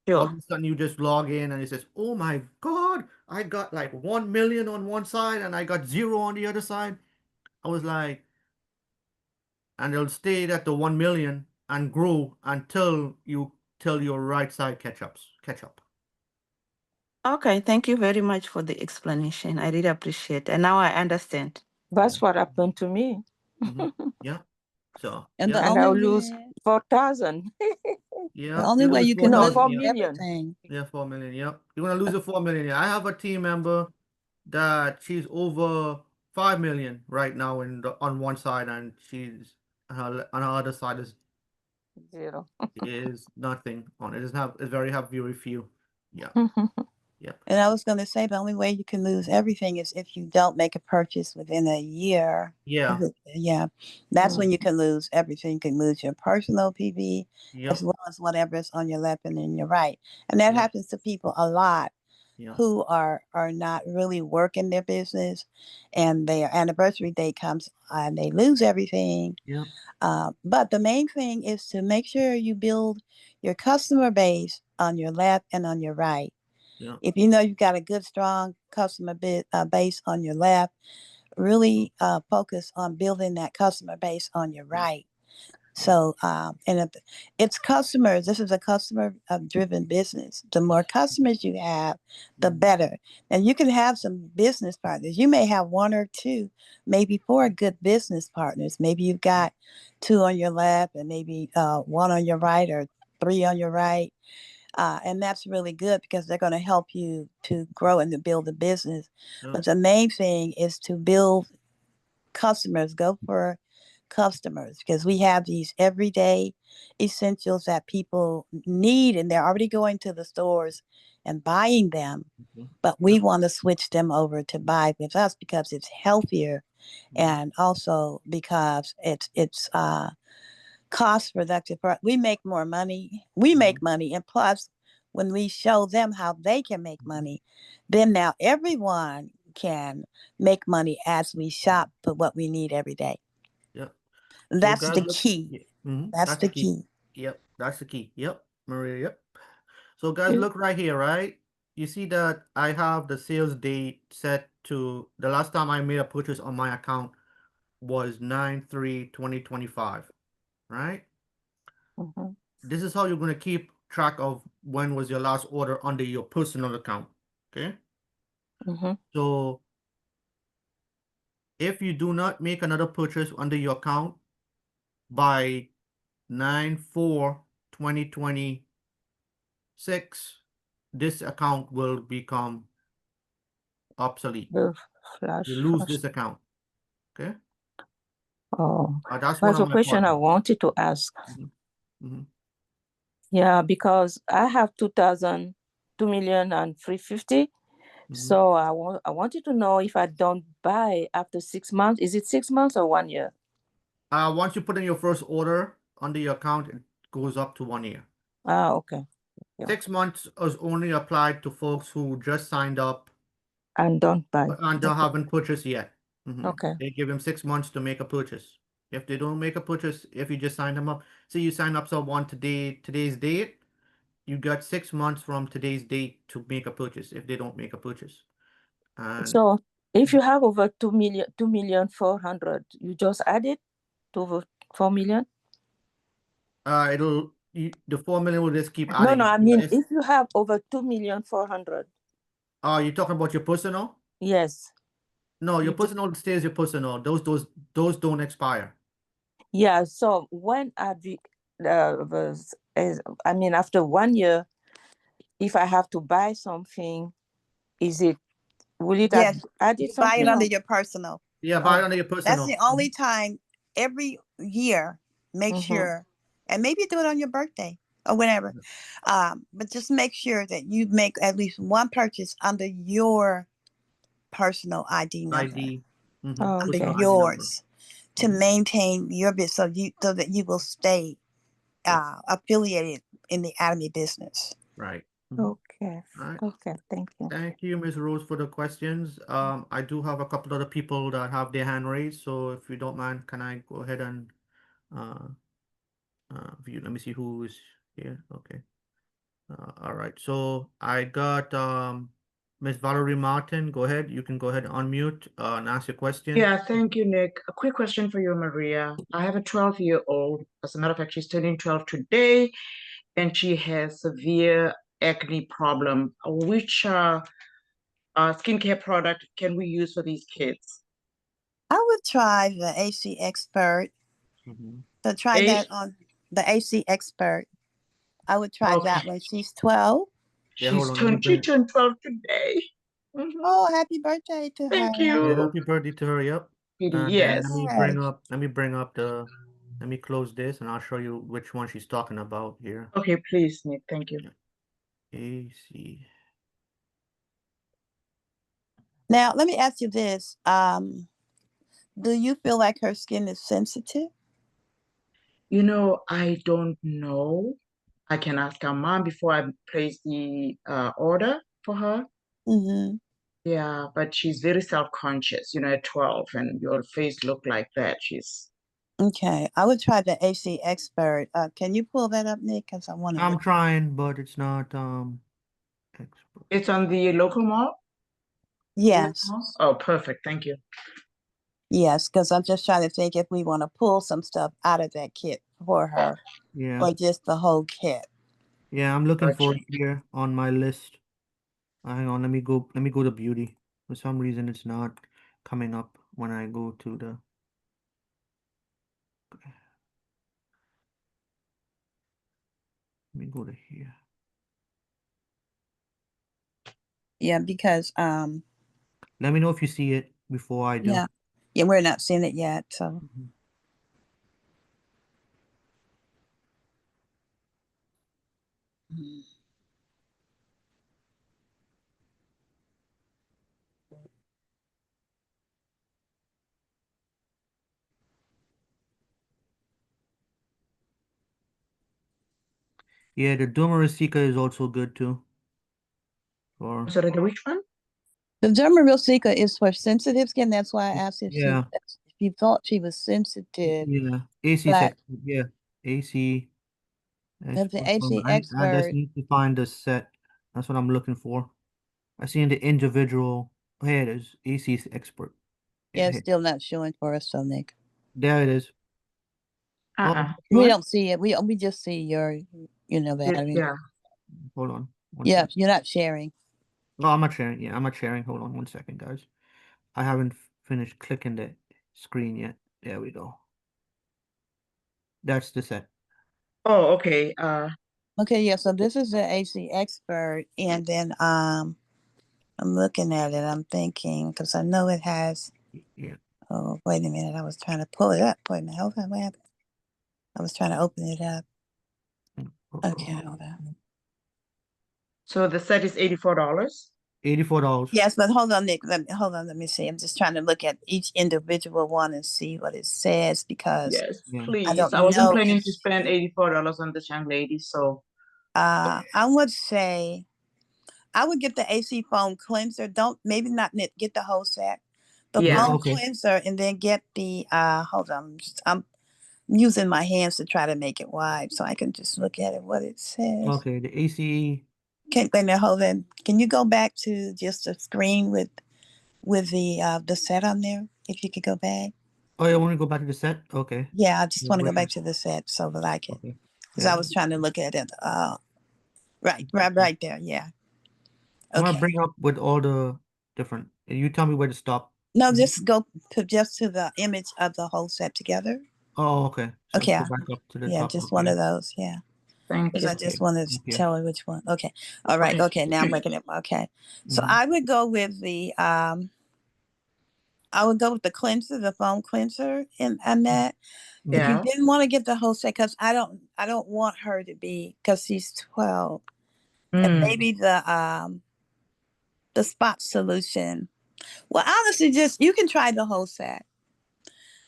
all of Sure. a sudden you just log in and it says, "Oh my God, I got like 1 million on one side and I got zero on the other side." I was like, and they'll stay at the 1 million and grow until your right side catch up. Okay, thank you very much for the explanation. I really appreciate it. And now I understand. That's what happened to me. Yeah. So And yeah, the And only I'll lose way, 4,000. the yeah. only You way lose you four can No, lose thousand. 4 Yeah, million. everything. yeah, 4 million. Yep. You're gonna lose the 4 million. Yeah. I have a team member that she's over 5 million right now on one side, and she's on her other side Zero. is nothing on it. It's very few. Yeah. Yep. And I was going to say the only way you can lose everything is if you don't make a purchase within a year. Yeah. Yeah, that's when you can lose everything. You can lose your personal PV as Yep. well as whatever is on your left and in your right. And that Yep. happens to people a lot Yeah. who are not really working their business, and their anniversary date comes and they lose everything. Yep. But the main thing is to make sure you build your customer base on your left and on your right. Yep. If you know you've got a good, strong customer base on your left, really focus on building that customer base on your right. So, and if it's customers, this is a customer driven business. The more customers you have, the better. And you can have some business partners. You may have one or two, maybe four good business partners. Maybe you've got two on your left and maybe one on your right or three on your right. And that's really good because they're going to help you to grow and to build a business. But the main thing is to build customers, go for customers, because we have these everyday essentials that people need and they're already going to the stores and buying them. But we want to switch them over to buy with us because it's healthier and also because it's cost productive. We make more money. We make money. And plus, when we show them how they can make money, then now everyone can make money as we shop for what we need every day. Yep. So That's guys, the look. key. That's That's the the key. key. Yep. That's the key. Yep. Maria. Yep. So guys, look right here, right? You see that I have the sales date set to the last time I made a purchase on my account was 9/3/2025, right? This is how you're going to keep track of when was your last order under your personal account. Okay. So if you do not make another purchase under your account by 9/4/2026, this account will become obsolete. You lose this account. Okay. Oh, That's one that's of a my question I partners. wanted to ask. Mm-hmm. Yeah, because I have 2,000,000 and 350. So I wanted to know if I don't buy after 6 months. Is it 6 months or 1 year? Once you put in your first order under your account, it goes up to 1 year. Okay. Yeah. 6 months is only applied to folks who just signed up And don't buy. and don't haven't purchased yet. Okay. They give them 6 months to make a purchase. If they don't make a purchase, if you just sign them up, say you sign up someone today's date, you got 6 months from today's date to make a purchase if they don't make a purchase. And So if you have over 2,400,000, you just add it to over 4 million? the 4 million will just keep adding. No, I mean, if you have over 2,400,000. You're talking about your personal? Yes. No, your You do- personal stays your personal. Those don't expire. Yeah, so when I mean, after 1 year, if I have to buy something, will it Yes, add you it buy it something? under your personal. Yeah, buy it Oh, under your That's personal. the only time every year. Make sure, and maybe do it on your birthday or whatever. But just make sure that you make at least one purchase under your personal ID number, ID. Oh, under Personal okay. ID number. yours, to maintain your business, so that you will stay Yeah. affiliated in the Atomy business. Right. Okay. All right. Okay. Thank you. Thank you, Ms. Rose, for the questions. I do have a couple other people that have their hand raised, so if you don't mind, can I go ahead and view? Let me see who is here. Okay. All right. So I got Ms. Valerie Martin. Go ahead. You can go ahead and unmute and ask your question. Yeah, thank you, Nick. A quick question for you, Maria. I have a 12-year-old. As a matter of fact, she's turning 12 today, and she has severe acne problem. Which skincare product can we use for these kids? I would try the AC Expert. So try that on the AC Expert. I would try Okay. that when she's 12. Yeah, hold She's on. Let me bring. she turned 12 today. Oh, happy birthday to Thank her. Yeah, you. happy birthday to her. Yep. And then Yes. let me close this and I'll show you which one she's talking about here. Okay, please, Nick. Thank you. AC. Now, let me ask you this. Do you feel like her skin is sensitive? You know, I don't know. I can ask her mom before I place the order for her. Mm-hmm. Yeah, but she's very self-conscious, at 12, and your face look like that. She's Okay, I would try the AC Expert. Can you pull that up, Nick? Because I want to I'm look. trying, but it's not expert. It's on the local mall? Yes. Oh, perfect. Thank you. Yes, because I'm just trying to think if we want to pull some stuff out of that kit for her, Yeah. or just the whole kit. Yeah, I'm looking for Gotcha. it here on my list. Hang on, let me go to beauty. For some reason it's not coming up when I go to the let me go to here. Yeah, because Let me know if you see it before I do. yeah, we're not seeing it yet. So Yeah, the Domarasica is also good too. Or Sorry, the which one? the Dermarilsica is for sensitive skin. That's why I asked if yeah, she thought she was sensitive. yeah, AC But sec, yeah, AC. if the AC I just Expert, need to find the set. That's what I'm looking for. I see in the individual. Oh, here it is. AC expert. yeah, Yeah, it's still not showing for us, so Nick. there it is. Uh-uh. We don't see it. We just see your, that. I mean, Yeah. Hold on. One yeah, sec. you're not sharing. No, I'm not sharing. Yeah, I'm not sharing. Hold on 1 second, guys. I haven't finished clicking the screen yet. There we go. That's the set. Oh, okay. Okay, yeah. So this is the AC Expert, and then I'm looking at it. I'm thinking because I know it has. Yeah. Oh, wait a minute. I was trying to pull it up. Wait a minute. Hold on. What happened? I was trying to open it up. Okay, hold on. So the set is $84? $84. Yes, but hold on, Nick. Hold on. Let me see. I'm just trying to look at each individual one and see what it says because Yes, Yeah. I please. don't I wasn't know. planning to spend $84 on this young lady, so I would say I would get the AC foam cleanser. Don't maybe not get the whole set. The yeah. foam Okay. cleanser, and then get the hold on. I'm using my hands to try to make it wide so I can just look at it what it says. Okay. The AC. Wait a minute, hold on. Can you go back to just a screen with the set on there? If you could go back. Oh, you want to go back to the set? Okay. Yeah, I just want to go Wait. back to the set so that I can, Okay. because Yeah. I was trying to look at it. Right there. Yeah. I'm gonna Okay. bring up with all the different. You tell me where to stop. No, just go to the image of the whole set together. Oh, okay. So Okay. go back up to the Yeah, top. just Okay. one of those. Yeah. Thank Because you. I just wanted to Thank you. tell her which one. Okay. All right. Okay. Now I'm making it. Okay. So I would go with the cleanser, the foam cleanser in that. If you Yeah. didn't want to get the whole set, because I don't want her to be, because she's 12. And maybe the spot solution. Well, honestly, just you can try the whole set,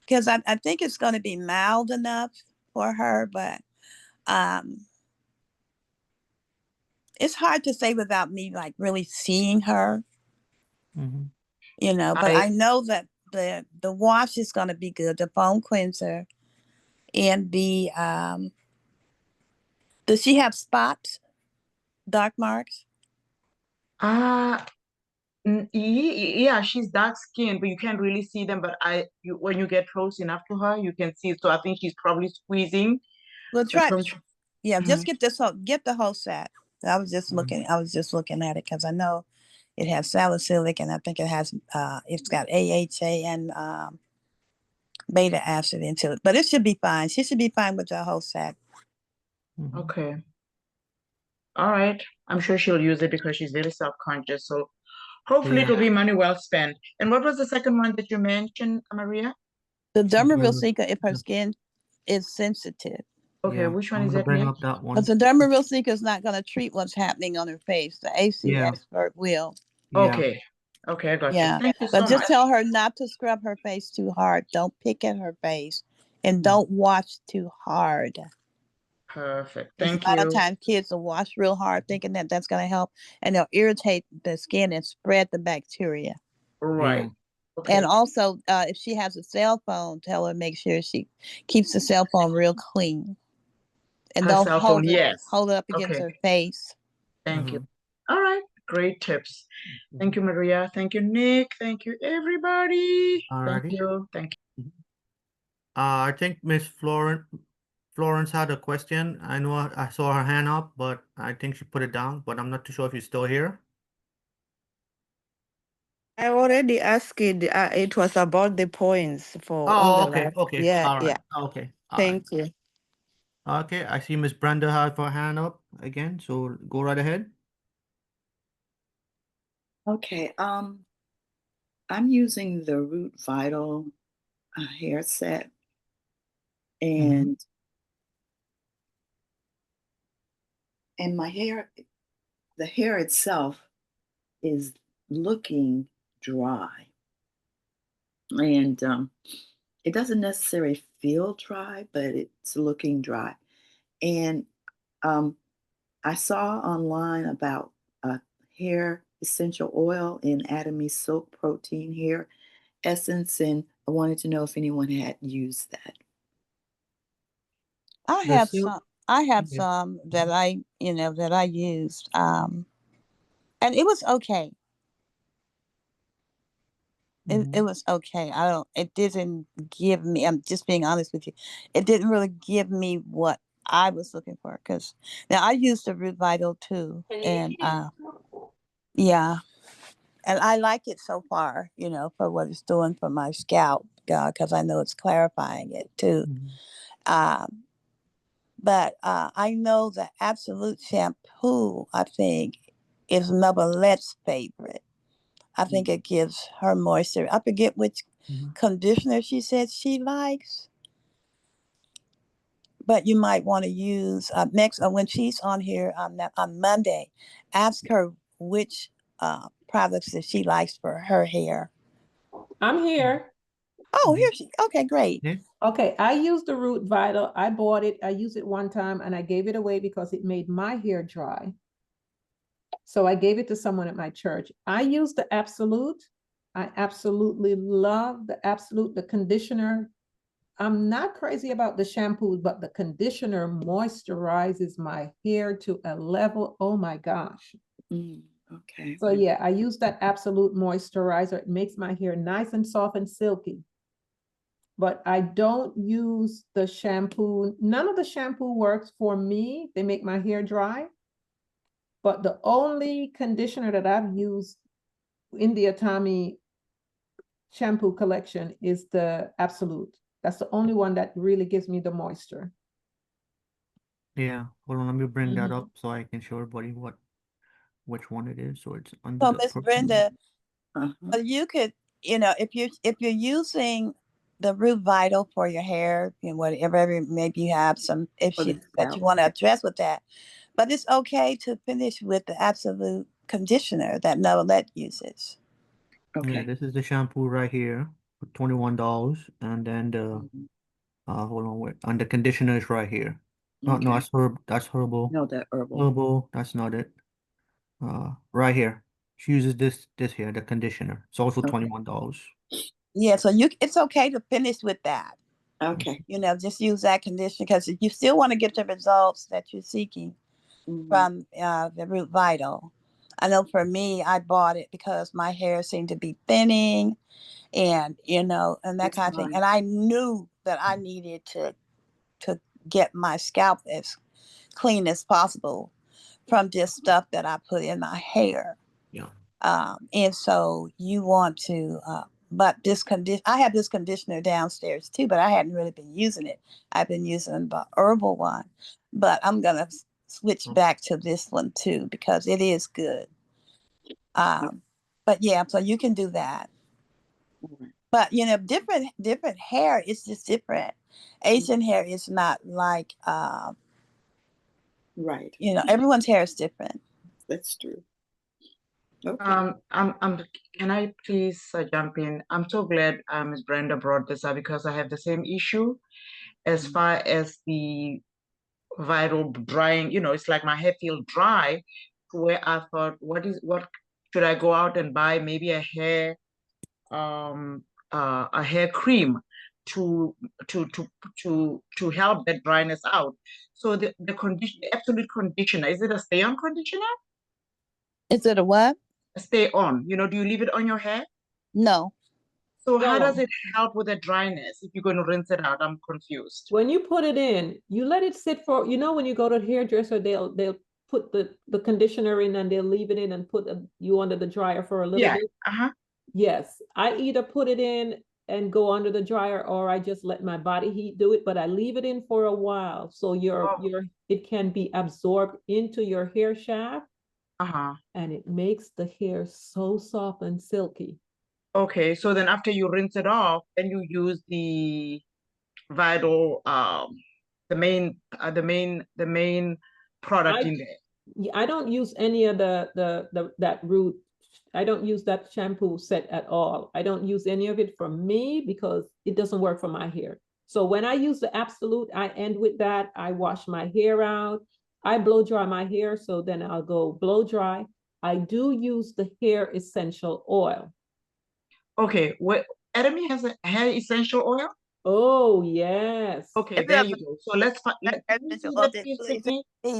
because I think it's going to be mild enough for her, but it's hard to say without me like really seeing her, you know. But I know that the wash is going to be good, the foam cleanser, and the does she have spots, dark marks? Yeah, she's dark skinned, but you can't really see them. But when you get close enough to her, you can see. So I think she's probably squeezing. Well, try. Yeah, just Mhm. get the whole set. I was just looking at it because I know it has salicylic, and I think it's got AHA and beta acid into it. But it should be fine. She should be fine with the whole set. Okay. All right. I'm sure she'll use it because she's very self-conscious. So hopefully it'll be money well spent. And what was the second one that you mentioned, Maria? The Dermareal Seeker, if her skin is sensitive. Okay, which one I'm is gonna that, bring Nick? up that one. But the Dermareal Seeker is not going to treat what's happening on her face. The AC expert will. Okay. Okay, I got you. Yeah. Thank you so But just much. tell her not to scrub her face too hard. Don't pick at her face. And don't wash too hard. Perfect. Because Thank a lot of you. times kids will wash real hard thinking that that's going to help, and they'll irritate the skin and spread the bacteria. Right. Okay. And also, if she has a cell phone, tell her make sure she keeps the cell phone real clean. And Her don't cell phone, yes. hold it up against her face. Thank you. All right. Great tips. Thank you, Maria. Thank you, Nick. Thank you, everybody. Thank you. Thank you. I think Miss Florence had a question. I know I saw her hand up, but I think she put it down, but I'm not too sure if you're still here. I already asked it. It was about the points for on the last. Okay. Yeah, All right. yeah. Okay. Thank you. Okay, I see Miss Brenda have her hand up again, so go right ahead. Okay, I'm using the Root Vital hair set, and my hair, the hair itself is looking dry, and it doesn't necessarily feel dry, but it's looking dry. And I saw online about a hair essential oil in Atomy Silk Protein Hair Essence, and I wanted to know if anyone had used that. I have some that I used, and it was okay. It was okay. It didn't give me, I'm just being honest with you, it didn't really give me what I was looking for, because now I used the Root Vital too, and yeah, and I like it so far, for what it's doing for my scalp, because I know it's clarifying it too. But I know the Absolute shampoo, I think, is Novelette's favorite. I think it gives her moisture. I forget which conditioner she said she likes, but you might want to use next when she's on here on Monday. Ask her which products that she likes for her hair. I'm here. Oh, here she. Okay, great. Okay, I use the Root Vital. I bought it. I used it one time and I gave it away because it made my hair dry. So I gave it to someone at my church. I use the Absolute. I absolutely love the Absolute, the conditioner. I'm not crazy about the shampoo, but the conditioner moisturizes my hair to a level. Oh my gosh. Okay. So yeah, I use that Absolute moisturizer. It makes my hair nice and soft and silky. But I don't use the shampoo. None of the shampoo works for me. They make my hair dry. But the only conditioner that I've used in the Atomy shampoo collection is the Absolute. That's the only one that really gives me the moisture. Yeah, hold on, let me bring that Mhm. up so I can show everybody which one it is. So it's under So the Miss perfume. Brenda, Uh-huh. you could, if you're using the Root Vital for your hair, whatever, maybe you have some For the issues that you scalp. want to address with that. But it's okay to finish with the Absolute conditioner that Novelette uses. Yeah, Okay. this is the shampoo right here for $21, and then the Mhm. hold on, wait, and the conditioner is right here. No, Okay. that's herbal. No, that herbal. Herbal, that's not it. Right here. She uses this here, the conditioner. It's also Okay. $21. Yeah, so it's okay to finish with that. Okay. Just use that conditioner because you still want to get the results that you're seeking Mhm. from the Root Vital. I know for me, I bought it because my hair seemed to be thinning and and that That's kind of thing. fine. And I knew that I needed to get my scalp as clean as possible from this stuff that I put in my hair. Yeah. And so you want to, but I have this conditioner downstairs too, but I hadn't really been using it. I've been using the herbal one, but I'm gonna switch back to this one too because it is good. But yeah, so you can do that. Alright. But different hair is just different. Asian hair is not like Right. everyone's hair is different. That's true. Okay. Can I please jump in? I'm so glad Ms. Brenda brought this up because I have the same issue as far as the viral drying. It's like my hair feels dry, where I thought, what should I go out and buy? Maybe a hair cream to help that dryness out. So the Absolute conditioner, is it a stay-on conditioner? Is it a what? A stay-on. Do you leave it on your hair? No. So how does No. it help with the dryness if you're going to rinse it out? I'm confused. When you put it in, you let it sit for, when you go to the hairdresser, they'll put the conditioner in and they'll leave it in and put you under the dryer for a little bit. Yes, I either put it in and go under the dryer or I just let my body heat do it, but I leave it in for a while so it can be absorbed into your hair shaft. And it makes the hair so soft and silky. Okay, so then after you rinse it off, then you use the Vital, the main product in there. I don't use any of that Root. I don't use that shampoo set at all. I don't use any of it for me because it doesn't work for my hair. So when I use the Absolute, I end with that. I wash my hair out. I blow dry my hair, so then I'll go blow dry. I do use the hair essential oil. Okay, Atomy has a hair essential oil? Oh, yes. Okay, there you go. So let's find.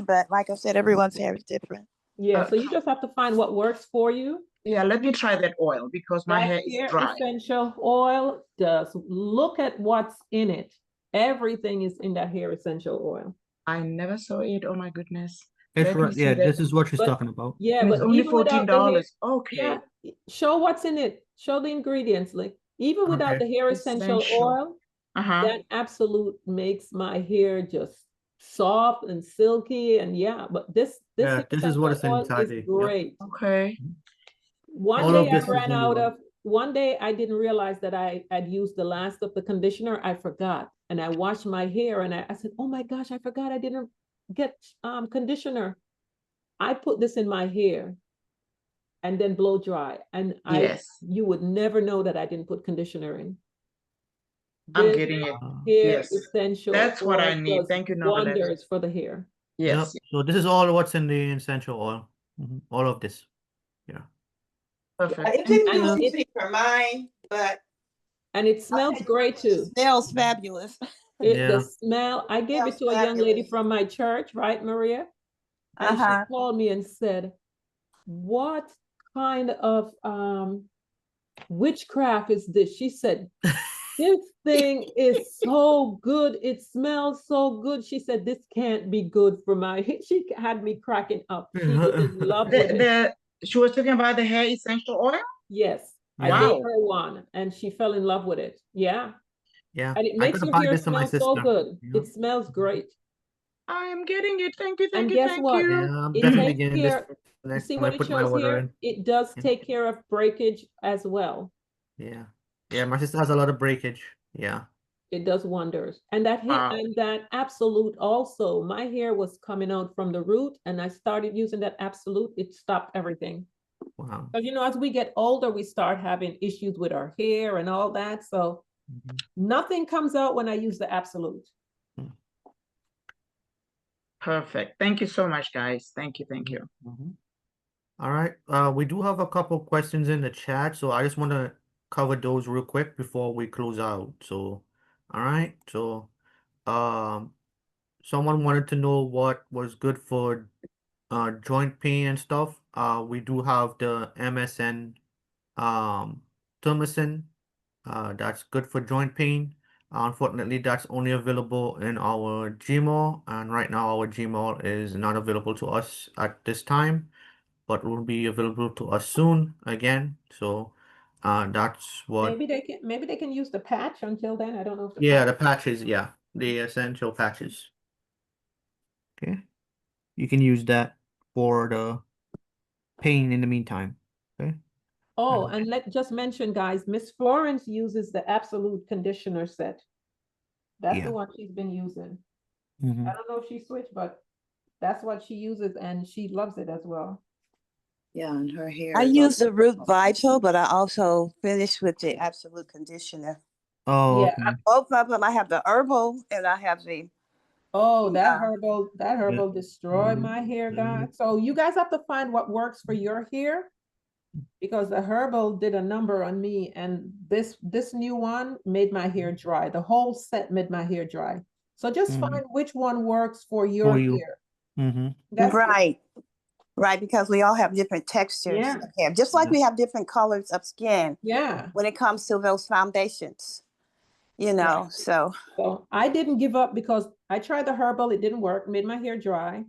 But like I said, everyone's hair is different. Yeah, so you just have to find what works for you. Yeah, let me try that oil because my hair is dry. Essential oil, just look at what's in it. Everything is in that hair essential oil. I never saw it. Oh my goodness. It's right. Yeah, this is what she's talking about. Yeah, and but it's only even without $14. Okay. Yeah, show what's in it. Show the ingredients. Like even without the hair essential oil, that Absolute makes my hair just soft and silky. And but this is what is oil inside is great. Yep. Okay. One day I didn't realize that I'd used the last of the conditioner. I forgot. And I washed my hair and I said, oh my gosh, I forgot I didn't get conditioner. I put this in my hair and then blow dry. And you would never know that I didn't put conditioner in. I'm getting it. Hair essential. That's what I need. Thank you, Novelette. Wonders for the hair. Yes. Yep. So this is all what's in the essential oil. All of this. Yeah. Perfect. It didn't use it for mine, but it smells great too. It smells fabulous. The smell. I gave it to a young lady from my church, right, Maria? And she called me and said, "What kind of witchcraft is this?" She said, "This thing is so good. It smells so good." She said, "This can't be good for my." She had me cracking up. She was in love with it. She was talking about the hair essential oil? Yes. I Yeah. gave Wow. her one and she fell in love with it. Yeah. Yeah. And it I makes gotta your buy hair this for my smell so sister. good. Yeah. It smells great. I am getting it. Thank you, thank And you, guess thank what? you. Yeah, I'm It definitely takes getting this care, you next see when I what it put my shows order here? in. It does Yeah. take care of breakage as well. Yeah. Yeah, my sister has a lot of breakage. Yeah. It does wonders. And that Wow. absolute also, my hair was coming out from the root and I started using that absolute. It stopped everything. Wow. Because, you know, as we get older, we start having issues with our hair and all that. So nothing comes out when I use the absolute. Perfect. Thank you so much, guys. Thank you, thank you. All right. We do have a couple questions in the chat, so I just want to cover those real quick before we close out. So, all right. So, someone wanted to know what was good for joint pain and stuff. We do have the MSN Thermicin. That's good for joint pain. Unfortunately, that's only available in our Gmail, and right now our Gmail is not available to us at this time, but will be available to us soon again. So, that's what. Maybe they can use the patch until then. I don't know if the Yeah, patch. the patches. Yeah, the essential patches. Okay, you can use that for the pain in the meantime. Okay. Oh, and let just mention, guys, Miss Florence uses the absolute conditioner set. That's the Yeah. one she's been using. Mm-hmm. I don't know if she switched, but that's what she uses and she loves it as well. Yeah, and her hair I is use also the Root Vital, but I also finish with the Absolute Conditioner. Oh, Yeah. okay. Both of them, I have the herbal and I have the Oh, that Yeah. herbal destroyed my hair, guys. So you guys have to find what works for your hair because the herbal did a number on me and this new one made my hair dry. The whole set made my hair dry. So just find which one works for your For you. hair. Mm-hmm. That's it. right. Right, because we all have different textures Yeah. of hair, just like we have different colors of skin Yeah. when it comes to those foundations, you know. So So I didn't give up because I tried the herbal, it didn't work, made my hair dry.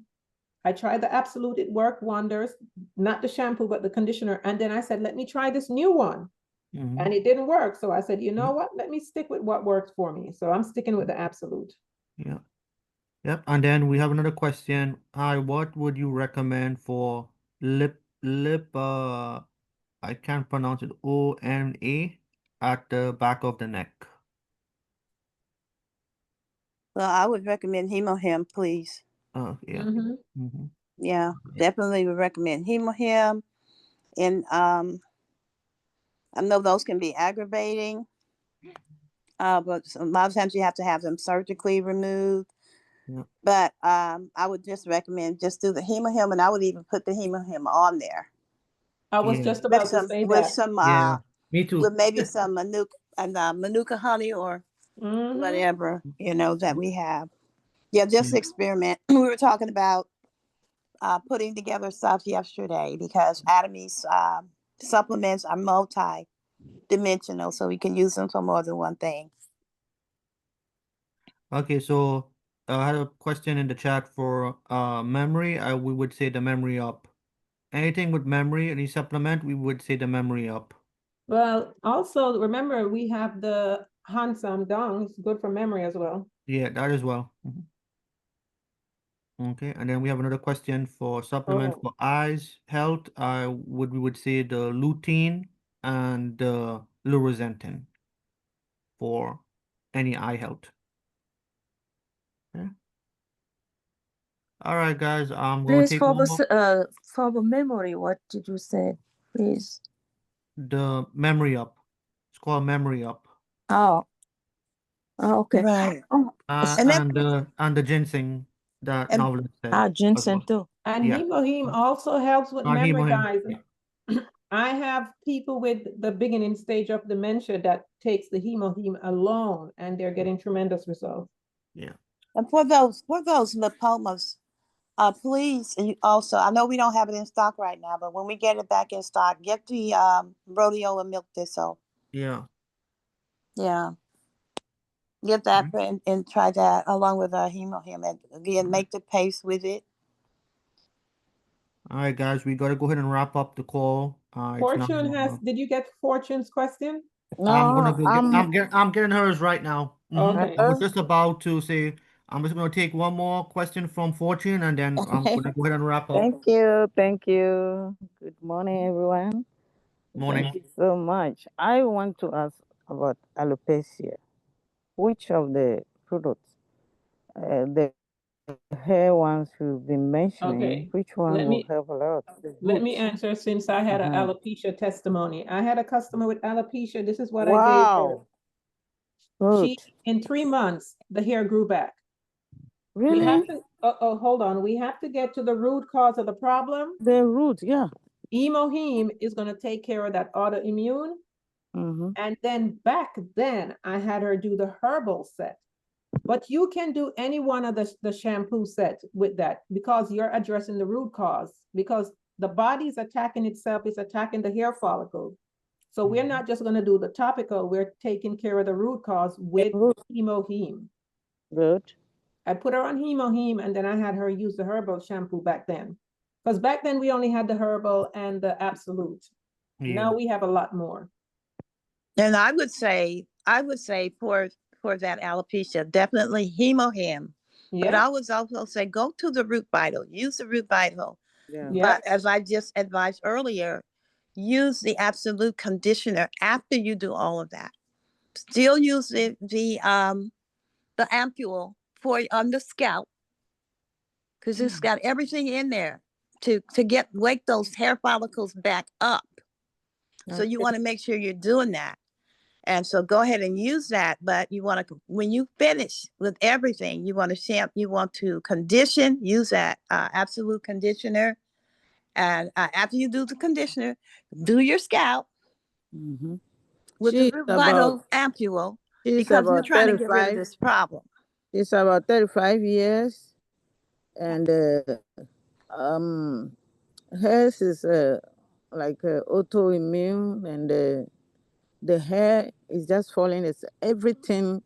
I tried the absolute, it worked wonders, not the shampoo, but the conditioner. And then I said, let me try this new one. And it didn't work. So I said, you know what? Let me stick with what works for me. So I'm sticking with the absolute. Yeah. Yep. And then we have another question. Hi, what would you recommend for lip I can't pronounce it, ONA at the back of the neck? well, I would recommend Hemohim, please. Yeah. Mm-hmm. Yeah, definitely would recommend Hemohim. And I know those can be aggravating, but a lot of times you have to have them surgically removed. Yeah. But I would just recommend just do the Hemohim, and I would even put the Hemohim on there. I was just With about to some, say with that. some, Yeah. Me too. with maybe some Manuka honey or whatever, you know, that we have. Yeah, just experiment. We were talking about putting together stuff yesterday because Atomies supplements are multi-dimensional, so we can use them for more than one thing. Okay, so I had a question in the chat for memory. We would say the memory up. Anything with memory, any supplement, we would say the memory up. Well, also remember we have the Hansam Dong. It's good for memory as well. Yeah, that as well. Okay, and then we have another question for supplement for eyes health. We would say the lutein and the luroxantin for any eye health. Okay. All right, guys. I'm gonna Please, take for one more. for the memory, what did you say? Please. The memory up. It's called memory up. Oh. Oh, okay. Right. Oh, And the ginseng that And- novelist said. ginseng too. And Yeah. Hemohim also helps with memory, Hemohim, guys. yeah. I have people with the beginning stage of dementia that takes the Hemohim alone and they're getting tremendous results. Yeah. And for those lipomas, please, and also, I know we don't have it in stock right now, but when we get it back in stock, get the rhodiola milk thistle. Yeah. Yeah. Get that and try that along with Hemohim. And again, make the paste with it. All right, guys, we got to go ahead and wrap up the call. It's now. Fortune has, did you get Fortune's question? I'm gonna No, go get. I'm getting hers right now. Okay. I was just about to say. I'm just gonna take one more question from Fortune, and then I'm gonna go ahead and wrap up. thank you. Thank you. Good morning, everyone. Morning. Thank you so much. I want to ask about alopecia. Which of the products, the hair ones you've been mentioning, Okay. which one Let will me help a lot? The let me roots. answer since I had an alopecia testimony. I had a customer with alopecia. This is what I gave her. Wow. Good. She, in 3 months, the hair grew back. We have Really? to, hold on. We have to get to the root cause of the problem. The root, yeah. Emoheme is going to take care of that autoimmune. And then back then, I had her do the herbal set. But you can do any one of the shampoo sets with that because you're addressing the root cause. Because the body's attacking itself, it's attacking the hair follicle. So we're not just going to do the topical, we're taking care of the root cause with Emoheme. Good. I put her on Emoheme and then I had her use the herbal shampoo back then. Because back then we only had the herbal and the absolute. Now we have a lot more. And I would say for that alopecia, definitely Hemohim. But I would also say go to the root vital, use the root vital. Yeah. But as I just advised earlier, use the absolute conditioner after you do all of that. Still use the ampule for on the scalp because it's got everything in there to wake those hair follicles back up. So you want to make sure you're doing that. And so go ahead and use that. But you want to, when you finish with everything, you want to you want to condition, use that absolute conditioner. And after you do the conditioner, do your scalp with the root vital ampule because we're trying to get rid of this problem. She's about 35 years. And hers is like autoimmune, and the hair is just falling. It's everything.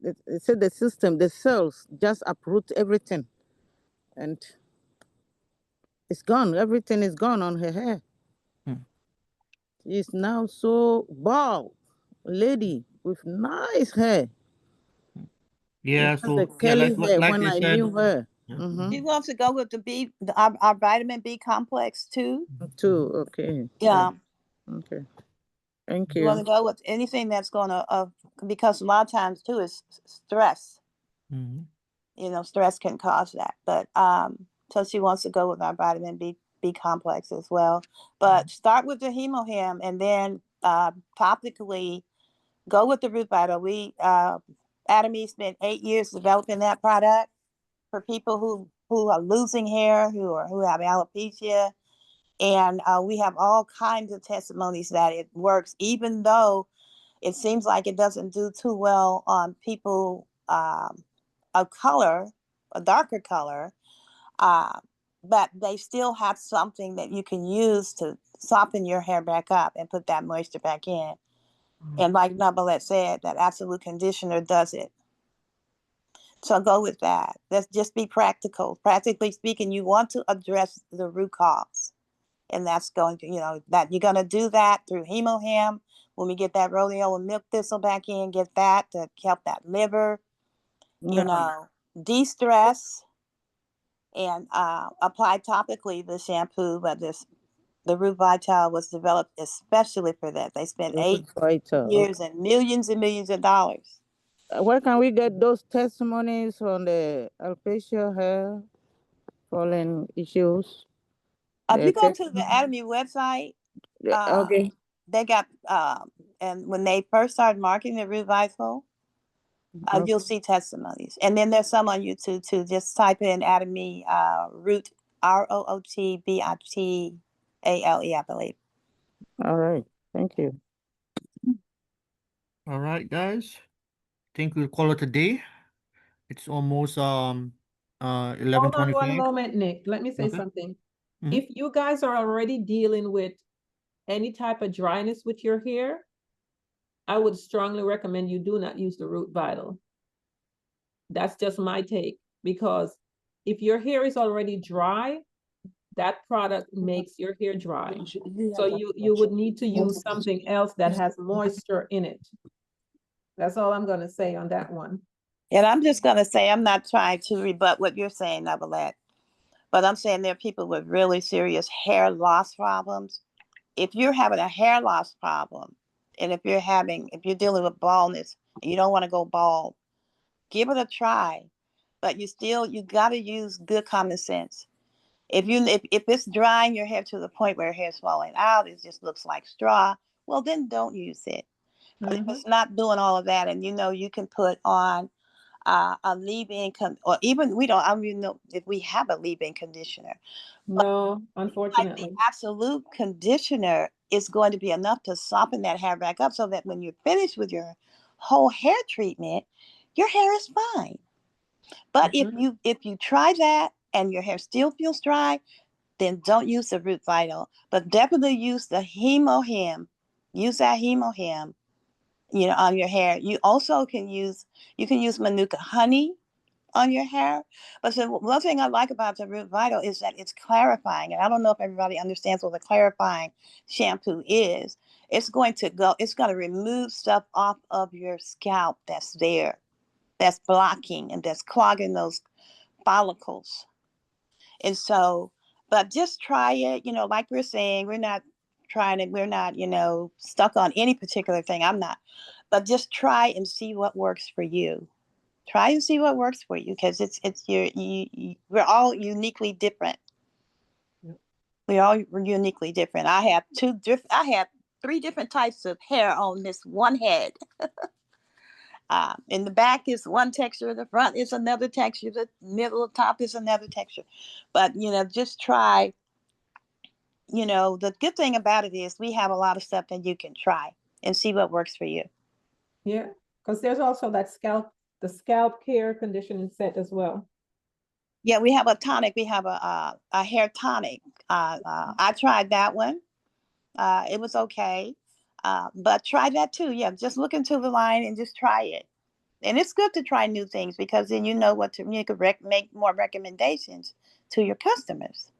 They said the system, the cells just uproot everything, and it's gone. Everything is gone on her hair. She's now so bald, lady with nice hair. Yeah, It's the so curly hair like when they I said. knew her. You want to go with the our vitamin B complex too? Too, okay. Yeah. Okay. Thank You want you. to go with anything that's going to, because a lot of times too is stress. You know, stress can cause that. But so she wants to go with our vitamin B complex as well. But start with the Hemohim and then topically go with the root vital. We Atomy spent 8 years developing that product for people who are losing hair, who have alopecia. And we have all kinds of testimonies that it works, even though it seems like it doesn't do too well on people of color, a darker color. But they still have something that you can use to soften your hair back up and put that moisture back in. And like Nabalette said, that absolute conditioner does it. So go with that. Let's just be practical. Practically speaking, you want to address the root cause. And that's going to, that you're going to do that through Hemohim. When we get that rhodiola and milk thistle back in, get that to help that liver, de-stress, and apply topically the shampoo. But the Root Vital was developed especially for that. They spent 8 years and millions of dollars. Where can we get those testimonies on the alopecia hair falling issues? If you go to the Atomy website, okay. they got, and when they first started marketing the Root Vital, you'll see testimonies. And then there's some on YouTube too. Just type in Atomy Root, ROOTVITALE, I believe. All right. Thank you. All right, guys. I think we'll call it a day. It's almost 11:25. Hold on one moment, Nick. Let me say something. If you guys are already dealing with any type of dryness with your hair, I would strongly recommend you do not use the Root Vital. That's just my take, because if your hair is already dry, that product makes your hair dry. So you would need to use something else that has moisture in it. That's all I'm going to say on that one. And I'm just going to say, I'm not trying to rebut what you're saying, Navalette, but I'm saying there are people with really serious hair loss problems. If you're having a hair loss problem, and if you're dealing with baldness and you don't want to go bald, give it a try. But you got to use good common sense. If it's drying your hair to the point where your hair is falling out, it just looks like straw, well, then don't use it. But if it's not doing all of that, and you can put on a leave-in, or even I don't even know if we have a leave-in conditioner. No, But unfortunately. the absolute conditioner is going to be enough to soften that hair back up, so that when you're finished with your whole hair treatment, your hair is fine. But if you try that and your hair still feels dry, then don't use the Root Vital, but definitely use the Hemo Hem. Use that Hemo Hem, on your hair. You also can use Manuka honey on your hair. But so one thing I like about the Root Vital is that it's clarifying. And I don't know if everybody understands what the clarifying shampoo is. It's going to remove stuff off of your scalp that's blocking and that's clogging those follicles. And so, but just try it, like we're saying, we're not stuck on any particular thing. I'm not, but just try and see what works for you. Try and see what works for you, because we're all uniquely different. We're all uniquely different. I have 3 different types of hair on this one head. In the back is one texture, the front is another texture, the middle, top is another texture. But just try. The good thing about it is we have a lot of stuff that you can try and see what works for you. Yeah, because there's also the scalp care conditioning set as well. Yeah, we have a tonic. We have a hair tonic. I tried that one. It was okay. But try that too. Yeah, just look into the line and just try it. And it's good to try new things, because then you can make more recommendations to your customers.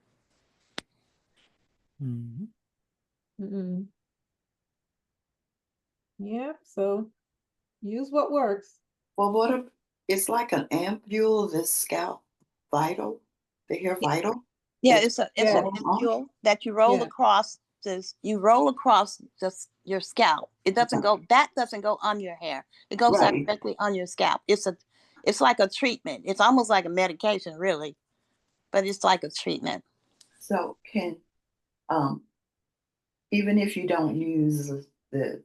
Yeah, so use what works. Well, it's like an ampule, this scalp vital, the hair vital. Yeah, it's an ampule that you roll across your scalp. That doesn't go on your hair. It goes directly on your scalp. It's like a treatment. It's almost like a medication, really, but it's like a treatment. So even if you don't use the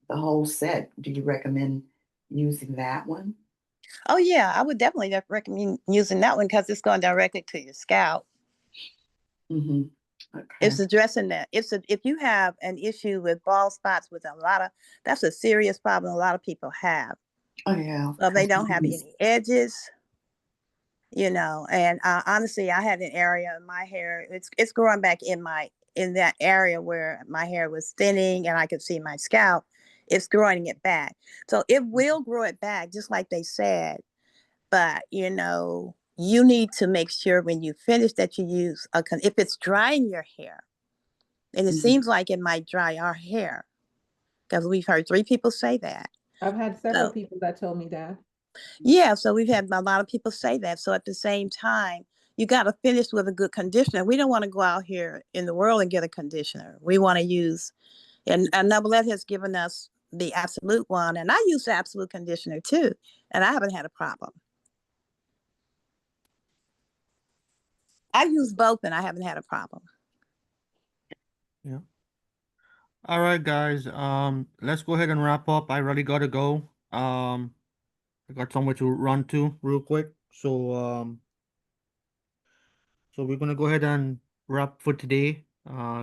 whole set, do you recommend using that one? Oh yeah, I would definitely recommend using that one, because it's going directly to your scalp. Okay. It's addressing that. If you have an issue with bald spots, that's a serious problem a lot of people have. Oh yeah. Well, they don't have any edges, and honestly, I had an area in my hair. It's growing back in that area where my hair was thinning and I could see my scalp. It's growing it back. So it will grow it back, just like they said. But, you need to make sure when you finish that you use if it's drying your hair, and it seems like it might dry our hair, because we've heard 3 people say that. I've had several people that told me that. Yeah, so we've had a lot of people say that. So at the same time, you got to finish with a good conditioner. We don't want to go out here in the world and get a conditioner. We want to use, and Nabalette has given us the Absolute one, and I use the Absolute conditioner too, and I haven't had a problem. I use both and I haven't had a problem. Yeah. All right, guys. Let's go ahead and wrap up. I really gotta go. I got somewhere to run to real quick. So we're gonna go ahead and wrap for today.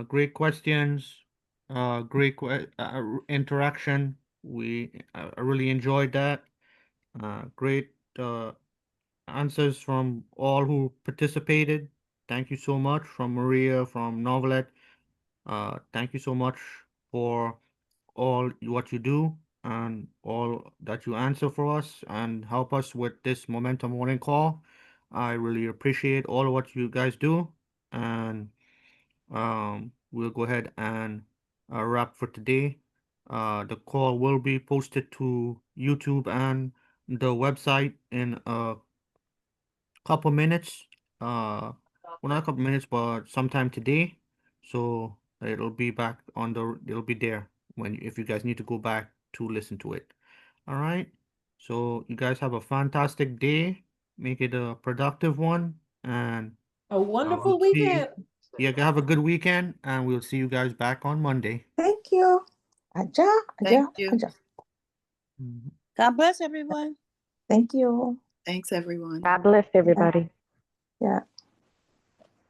Great questions. Great interaction. I really enjoyed that. Great answers from all who participated. Thank you so much, from Maria, from Novelet. Thank you so much for all what you do and all that you answer for us and help us with this Momentum Morning Call. I really appreciate all of what you guys do. And we'll go ahead and wrap for today. The call will be posted to YouTube and the website in a couple minutes. Well, not a couple minutes, but sometime today. So it'll be back on it'll be there if you guys need to go back to listen to it. All right. So you guys have a fantastic day. Make it a productive one, and A wonderful we'll see. weekend. Yeah, have a good weekend, and we'll see you guys back on Monday. Thank you. Aja, Thank you. Aja. God bless everyone. Thank you. Thanks, everyone. God bless everybody. Yeah.